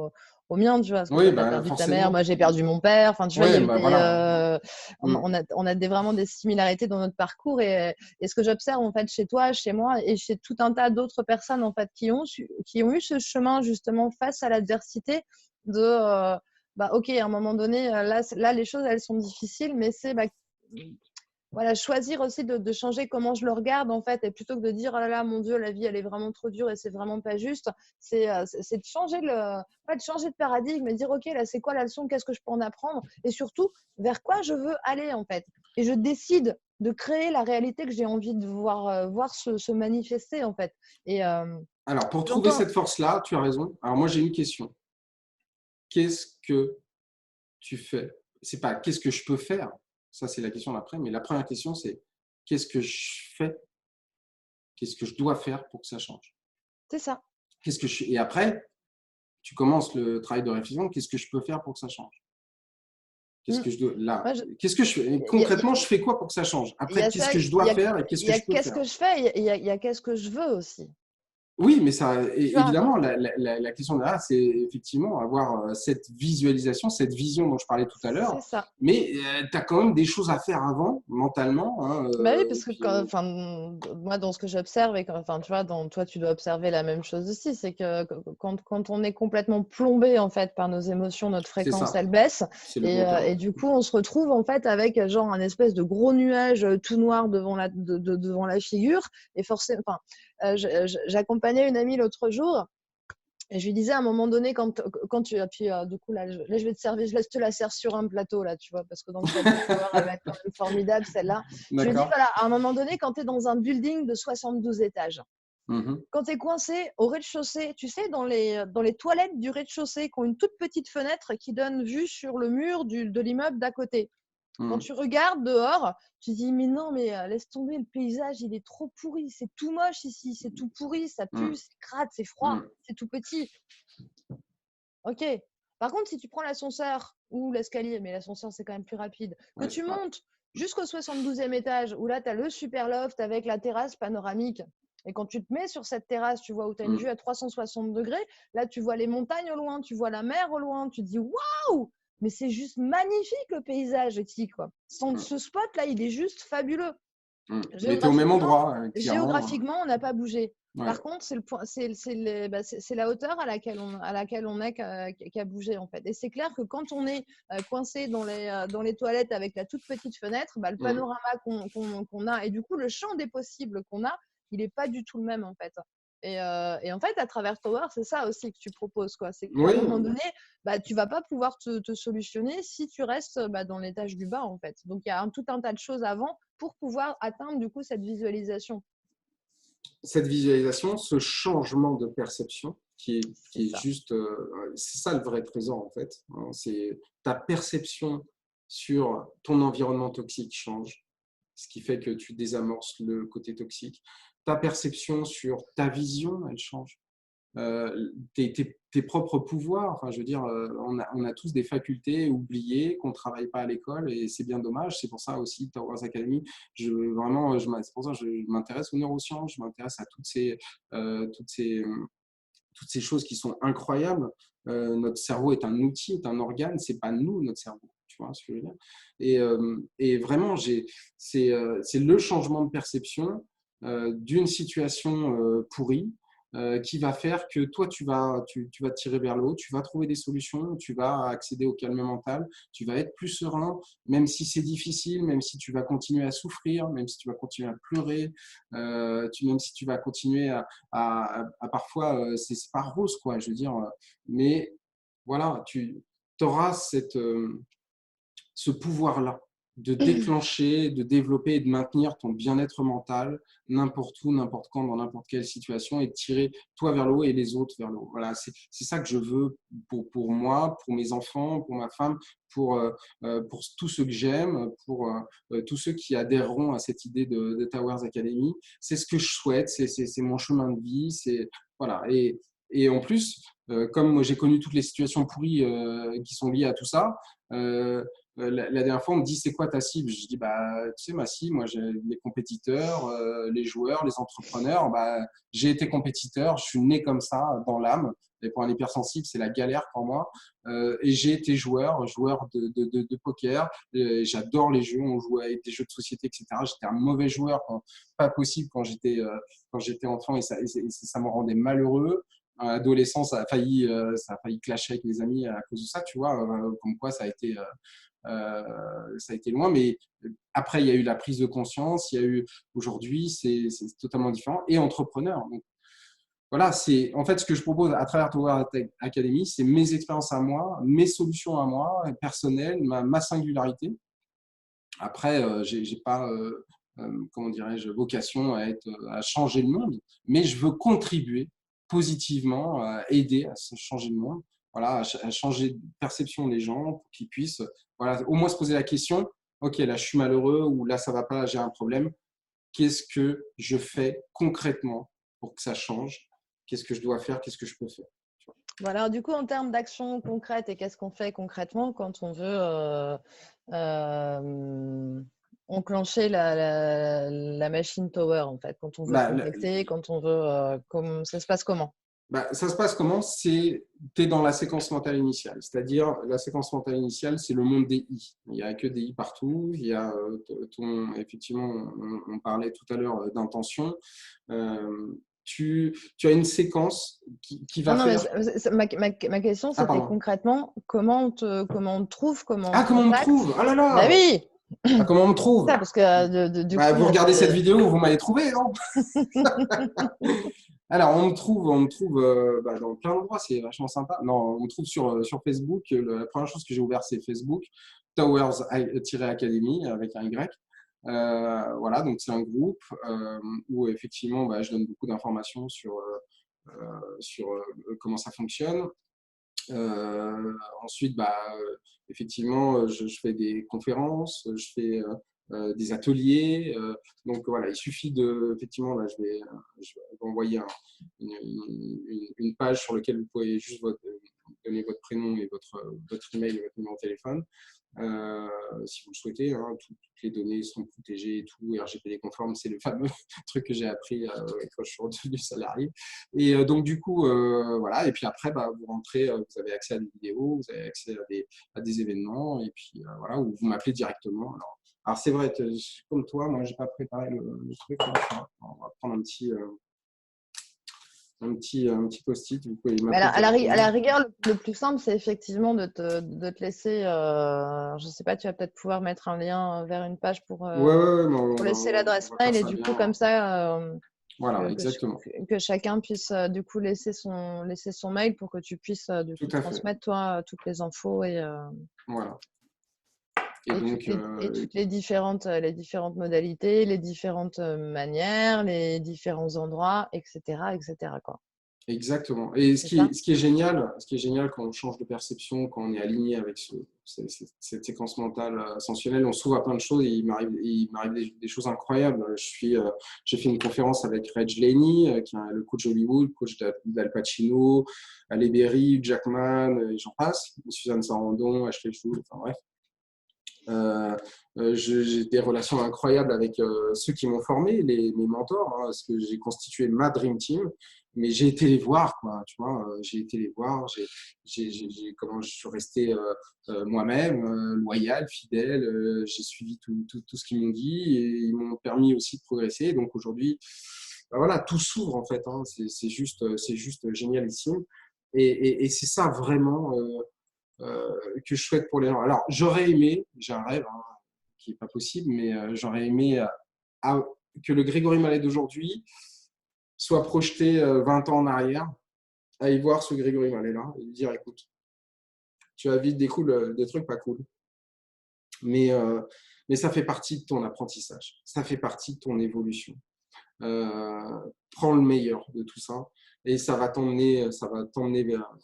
au mien, tu vois, parce que Oui, toi, tu as bah, perdu ta mère, forcément. moi, j'ai perdu mon père. Enfin, tu vois, il y Oui, a eu bah, voilà. Mm. on a vraiment des similarités dans notre parcours et ce que j'observe, en fait, chez toi, chez moi et chez tout un tas d'autres personnes, en fait, qui ont eu ce chemin, justement, face à l'adversité, ok, à un moment donné, là, les choses, elles sont difficiles, mais c'est voilà, choisir aussi de changer comment je le regarde, en fait, et plutôt que de dire, oh là là, mon Dieu, la vie, elle est vraiment trop dure et c'est vraiment pas juste, c'est de changer de changer de paradigme et dire, ok, là, c'est quoi la leçon, qu'est-ce que je peux en apprendre, et surtout, vers quoi je veux aller, en fait. Et je décide de créer la réalité que j'ai envie de voir se manifester, en fait. Et Alors, pour trouver j'entends, cette force-là, tu as raison. Alors, moi, j'ai une question. Qu'est-ce que tu fais? C'est pas qu'est-ce que je peux faire? Ça, c'est la question d'après. Mais la première question, c'est qu'est-ce que je fais? Qu'est-ce que je dois faire pour que ça change? c'est ça. Et après, tu commences le travail de réflexion. Qu'est-ce que je peux faire pour que ça change? Qu'est-ce Mm. que je dois là? Moi, Qu'est-ce que je fais? il y a, Concrètement, je fais quoi pour que ça change? il y Après, a qu'est-ce ça, que je dois faire et qu'est-ce il que y a je peux qu'est-ce faire? que je fais, il y a qu'est-ce que je veux aussi. Oui, mais ça, Tu vois, évidemment, la question là, c'est effectivement avoir cette visualisation, cette vision dont je parlais tout à c'est l'heure. ça. Mais tu as quand même des choses à faire avant, mentalement, hein, Bah oui, et parce que puis, enfin, moi, dans ce que j'observe, enfin, tu vois, toi, tu dois observer la même chose aussi, c'est que quand on est complètement plombé, en fait, par nos émotions, notre c'est fréquence, ça, elle baisse. c'est le bon Et terme. du coup, on se retrouve, en fait, avec genre un espèce de gros nuage tout noir devant la figure. Et forcément, enfin, j'accompagnais une amie l'autre jour. Et je lui disais à un moment donné, quand tu appuies, du coup, là, je vais te servir, je te la sers sur un plateau, là, tu vois, parce que dans le chat de Power, elle va être quand même formidable, celle-là. Je lui dis, D'accord. voilà, à un moment donné, quand tu es dans un building de 72 étages, Mhm. quand tu es coincé au rez-de-chaussée, tu sais, dans les toilettes du rez-de-chaussée, qui ont une toute petite fenêtre qui donne vue sur le mur de l'immeuble d'à côté. Quand Mhm. tu regardes dehors, tu te dis, mais non, mais laisse tomber, le paysage, il est trop pourri, c'est tout moche ici, c'est tout pourri, ça pue, Mhm. c'est crade, c'est froid, Mhm. c'est tout petit. Ok. Par contre, si tu prends l'ascenseur ou l'escalier, mais l'ascenseur c'est quand même plus rapide, que Ouais, tu c'est pas. montes jusqu'au 72e étage où là tu as le super loft avec la terrasse panoramique. Et quand tu te mets sur cette terrasse, tu vois où tu as une vue Mhm. à 360 degrés, là tu vois les montagnes au loin, tu vois la mer au loin, tu te dis waouh, mais c'est juste magnifique le paysage ici quoi. Mhm. Ce spot là, il est juste fabuleux. Mais tu es au même Géographiquement, endroit, clairement. géographiquement, on n'a pas bougé. Ouais. Par contre, c'est le point, c'est la hauteur à laquelle on est qui a bougé en fait. Et c'est clair que quand on est coincé dans les toilettes avec la toute petite fenêtre, le Mhm. panorama qu'on a et du coup le champ des possibles qu'on a, il n'est pas du tout le même en fait. Et en fait, à travers Tower, c'est ça aussi que tu proposes quoi. C'est qu'à un Oui, moment donné, tu vas pas pouvoir te solutionner si tu restes dans l'étage du bas en fait. Donc il y a tout un tas de choses avant pour pouvoir atteindre du coup cette visualisation. cette visualisation, ce changement de perception C'est qui est ça. juste, c'est ça le vrai trésor en fait. C'est ta perception sur ton environnement toxique change, ce qui fait que tu désamorces le côté toxique. Ta perception sur ta vision, elle change. Tes propres pouvoirs. Enfin, je veux dire, on a tous des facultés oubliées qu'on ne travaille pas à l'école et c'est bien dommage. C'est pour ça aussi, Towers Academy, c'est pour ça que je m'intéresse aux neurosciences, je m'intéresse à euh, toutes ces, toutes ces choses qui sont incroyables. Notre cerveau est un outil, est un organe, c'est pas nous, notre cerveau. Tu vois ce que je veux dire? Et vraiment, c'est le changement de perception d'une situation pourrie qui va faire que toi, tu vas tirer vers le haut, tu vas trouver des solutions, tu vas accéder au calme mental, tu vas être plus serein, même si c'est difficile, même si tu vas continuer à souffrir, même si tu vas continuer à pleurer, même si tu vas continuer à parfois, c'est pas rose, quoi, je veux dire, mais voilà, tu auras ce pouvoir-là de déclencher, de développer et de maintenir ton bien-être mental n'importe où, n'importe quand, dans n'importe quelle situation et de tirer toi vers le haut et les autres vers le haut. Voilà, c'est ça que je veux pour moi, pour mes enfants, pour ma femme, pour tous ceux que j'aime, pour tous ceux qui adhéreront à cette idée de Towers Academy. C'est ce que je souhaite, c'est mon chemin de vie. Voilà. Et en plus, comme moi j'ai connu toutes les situations pourries qui sont liées à tout ça, la dernière fois, on me dit c'est quoi ta cible? Je dis bah tu sais ma cible, moi j'ai les compétiteurs, les joueurs, les entrepreneurs. Bah j'ai été compétiteur, je suis né comme ça dans l'âme. Et pour un hypersensible, c'est la galère pour moi. Et j'ai été joueur de poker. J'adore les jeux, on joue avec des jeux de société, etc. J'étais un mauvais joueur, pas possible quand j'étais enfant et ça me rendait malheureux. adolescent, ça a failli clasher avec mes amis à cause de ça, tu vois, comme quoi ça a été loin. Mais après, il y a eu la prise de conscience, il y a eu aujourd'hui, c'est totalement différent. Et entrepreneur. Donc, voilà, c'est en fait ce que je propose à travers Tower Tech Academy, c'est mes expériences à moi, mes solutions à moi, personnelles, ma singularité. Après, j'ai pas, comment dirais-je, vocation à changer le monde, mais je veux contribuer positivement, à aider à changer le monde, voilà, à changer de perception des gens pour qu'ils puissent, voilà, au moins se poser la question, ok, là je suis malheureux ou là ça va pas, j'ai un problème. Qu'est-ce que je fais concrètement pour que ça change? Qu'est-ce que je dois faire? Qu'est-ce que je peux faire? Voilà, du coup, en termes d'actions concrètes, et qu'est-ce qu'on fait concrètement quand on veut enclencher la machine Tower, en fait, quand on veut te Bah, contacter, quand on veut, ça se passe comment? bah, ça se passe comment? Tu es dans la séquence mentale initiale. C'est-à-dire, la séquence mentale initiale, c'est le monde des I. Il n'y a que des I partout. Il y a effectivement, on parlait tout à l'heure d'intention. Tu as une séquence qui Non, va non, mais faire. ma question, Ah, c'était pardon. concrètement comment on te trouve, comment on Ah, te comment on me contacte. trouve? Ah là Bah là! oui, Ah, comment on me c'est ça, trouve? parce que du Bah, coup, vous moi, regardez cette vidéo, vous m'avez trouvé, non? Alors, on me trouve bah, dans plein d'endroits, c'est vachement sympa. Non, on me trouve sur Facebook. La première chose que j'ai ouvert, c'est Facebook, Towers-Academy avec un Y. Voilà, donc c'est un groupe où effectivement, bah, je donne beaucoup d'informations sur comment ça fonctionne. Ensuite, bah, effectivement, je fais des conférences, je fais des ateliers. Donc voilà, il suffit de, effectivement, là, je vais envoyer une page sur laquelle vous pouvez juste donner votre prénom et votre email et votre numéro de téléphone. Si vous le souhaitez, hein, toutes les données sont protégées et tout, RGPD conforme, c'est le fameux truc que j'ai appris quand je suis redevenu salarié. Et donc du coup, voilà, et puis après, bah, vous rentrez, vous avez accès à des vidéos, vous avez accès à des événements, et puis voilà, ou vous m'appelez directement. Alors c'est vrai que comme toi, moi, j'ai pas préparé le truc, hein. On va prendre un petit post-it, vous pouvez Mais m'appeler à la directement. rigueur, le plus simple, c'est effectivement de te laisser, je ne sais pas, tu vas peut-être pouvoir mettre un lien vers une page Ouais, ouais, ouais, mais pour laisser on l'adresse va faire mail et ça du bien. coup, comme ça, Voilà, exactement. que chacun puisse du coup laisser son mail pour que tu puisses du Tout coup à fait. transmettre toi toutes les infos Voilà. Et donc, et toutes les différentes modalités, les différentes manières, les différents endroits, etc., quoi. exactement. Et C'est ça? ce qui est génial quand on change de perception, quand on est aligné avec cette séquence mentale ascensionnelle, on s'ouvre à plein de choses et il m'arrive des choses incroyables. J'ai fait une conférence avec Reg Laney, qui est le coach Hollywood, coach d'Al Pacino, Ale Berry, Hugh Jackman, et j'en passe, Suzanne Sarandon, Ashley Judd, enfin bref. J'ai des relations incroyables avec ceux qui m'ont formé, mes mentors, hein, parce que j'ai constitué ma Dream Team, mais j'ai été les voir, quoi, tu vois, j'ai été les voir, comment je suis resté moi-même, loyal, fidèle, j'ai suivi tout ce qu'ils m'ont dit et ils m'ont permis aussi de progresser. Donc aujourd'hui, bah voilà, tout s'ouvre en fait, hein, c'est juste génialissime. Et c'est ça vraiment que je souhaite pour les gens. Alors, j'aurais aimé, j'ai un rêve hein, qui n'est pas possible, mais j'aurais aimé que le Grégory Mallet d'aujourd'hui soit projeté 20 ans en arrière, à y voir ce Grégory Mallet-là et lui dire écoute, tu as vite des trucs pas cool, mais, euh, mais ça fait partie de ton apprentissage, ça fait partie de ton évolution. Prends le meilleur de tout ça et ça va t'emmener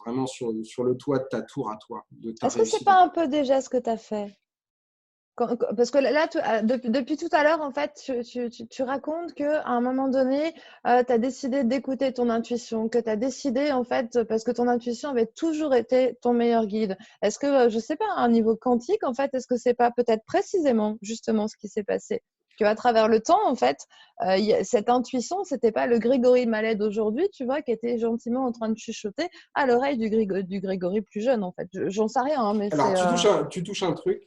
vraiment sur le toit de ta tour à toi, de ta Est-ce que c'est réussite pas à un toi. peu déjà ce que tu as fait? Parce que là, depuis tout à l'heure, en fait, tu racontes qu'à un moment donné, tu as décidé d'écouter ton intuition, que tu as décidé, en fait, parce que ton intuition avait toujours été ton meilleur guide. Est-ce que, je ne sais pas, à un niveau quantique, en fait, est-ce que c'est pas peut-être précisément, justement, ce qui s'est passé? Qu'à travers le temps, en fait, cette intuition, c'était pas le Grégory Mallet d'aujourd'hui, tu vois, qui était gentiment en train de chuchoter à l'oreille du Grégory plus jeune, en fait. J'en sais rien, hein, mais Alors, c'est… tu touches un truc.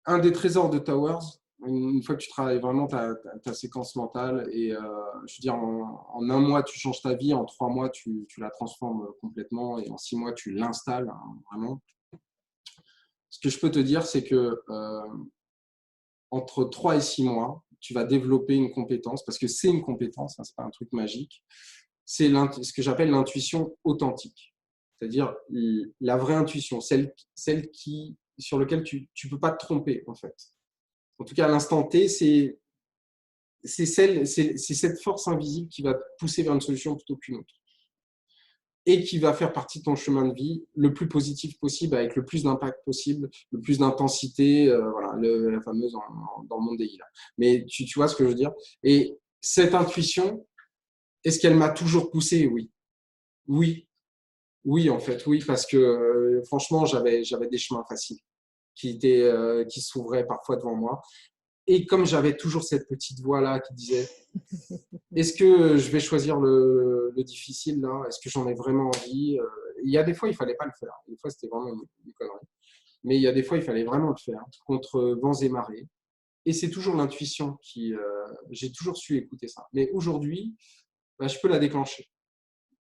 Un des trésors de Towers, Une fois que tu travailles vraiment ta séquence mentale et je veux dire, en 1 mois, tu changes ta vie, en 3 mois, tu la transformes complètement et en 6 mois, tu l'installes, hein, vraiment. Ce que je peux te dire, c'est que entre 3 et 6 mois, tu vas développer une compétence, parce que c'est une compétence, hein, ce n'est pas un truc magique, c'est ce que j'appelle l'intuition authentique. C'est-à-dire la vraie intuition, celle sur laquelle tu ne peux pas te tromper, en fait. En tout cas, à l'instant T, c'est cette force invisible qui va te pousser vers une solution plutôt qu'une autre. Et qui va faire partie de ton chemin de vie le plus positif possible, avec le plus d'impact possible, le plus d'intensité, voilà, la fameuse dans le monde des healers. Mais tu vois ce que je veux dire? Et cette intuition, est-ce qu'elle m'a toujours poussé? Oui. Oui. Oui, en fait, oui, parce que franchement, j'avais des chemins faciles qui s'ouvraient parfois devant moi. Et comme j'avais toujours cette petite voix-là qui disait est-ce que je vais choisir le difficile là? Est-ce que j'en ai vraiment envie? Il y a des fois, il ne fallait pas le faire. Des fois, c'était vraiment une connerie. Mais il y a des fois, il fallait vraiment le faire contre vents et marées. Et c'est toujours l'intuition j'ai toujours su écouter ça. Mais aujourd'hui, bah, je peux la déclencher.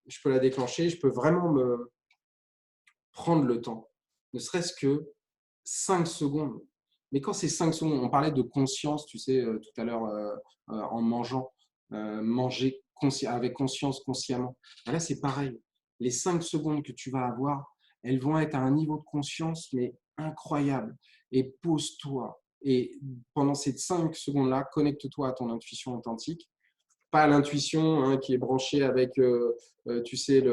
Je peux la déclencher. Je peux vraiment me prendre le temps. Ne serait-ce que 5 secondes. Mais quand c'est 5 secondes, on parlait de conscience, tu sais, tout à l'heure en mangeant, manger avec conscience, consciemment. Et là, c'est pareil. Les 5 secondes que tu vas avoir, elles vont être à un niveau de conscience, mais incroyable. Et pose-toi. Et pendant ces 5 secondes-là, connecte-toi à ton intuition authentique. Pas l'intuition hein, qui est branchée avec, tu sais,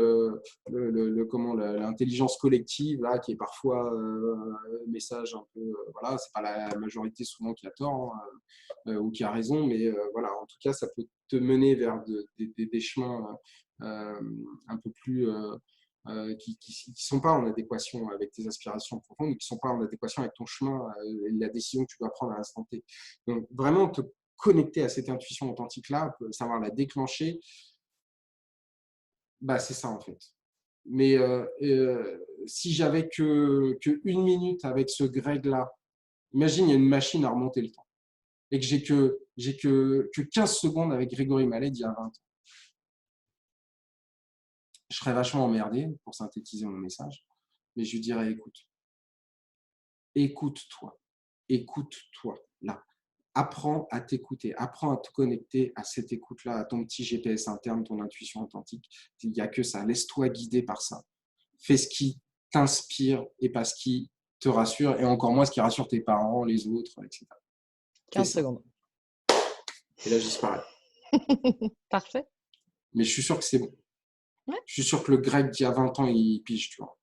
comment l'intelligence collective là, qui est parfois un message un peu, voilà, c'est pas la majorité souvent qui a tort hein, ou qui a raison, mais voilà, en tout cas, ça peut te mener vers des chemins un peu plus qui sont pas en adéquation avec tes aspirations profondes, ou qui sont pas en adéquation avec ton chemin et la décision que tu dois prendre à l'instant T. Donc vraiment te connecter à cette intuition authentique-là, savoir la déclencher, bah, c'est ça en fait. Mais si j'avais que 1 minute avec ce Greg-là, imagine, il y a une machine à remonter le temps et que j'ai que 15 secondes avec Grégory Mallet d'il y a 20 ans. Je serais vachement emmerdé pour synthétiser mon message, mais je lui dirais écoute-toi, écoute-toi là. Apprends à t'écouter, apprends à te connecter à cette écoute-là, à ton petit GPS interne, ton intuition authentique. Il n'y a que ça. Laisse-toi guider par ça. Fais ce qui t'inspire et pas ce qui te rassure, et encore moins ce qui rassure tes parents, les autres, etc. 15 secondes. Et là, je disparais. Parfait. Mais je suis sûr que c'est bon. Ouais. Je suis sûr que le Grec d'il y a 20 ans, il pige, tu vois.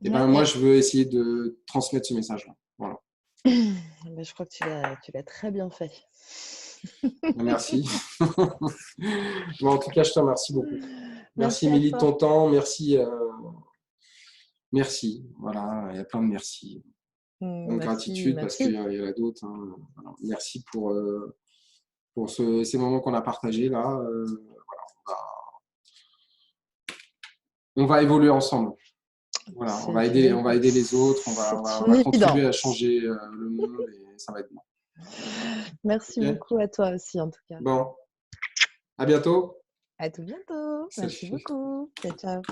Et Ouais, ben moi, je veux essayer de transmettre ce message-là. Voilà. Ben, je crois que tu l'as très bien fait. Merci. Bon, en tout cas, je te remercie beaucoup. Merci, à Émilie, de toi. ton temps. Merci. Merci. Voilà, il y a plein de merci. De gratitude parce qu'il y en a d'autres. Hein. Voilà. Merci pour ces moments qu'on a partagés là. Voilà, on va évoluer ensemble. Voilà, on va aider les autres, on va contribuer à changer le monde et ça va être bon. Merci beaucoup à toi aussi en tout cas. Bon, à bientôt. À tout bientôt. Salut. Merci beaucoup. Ciao, ciao.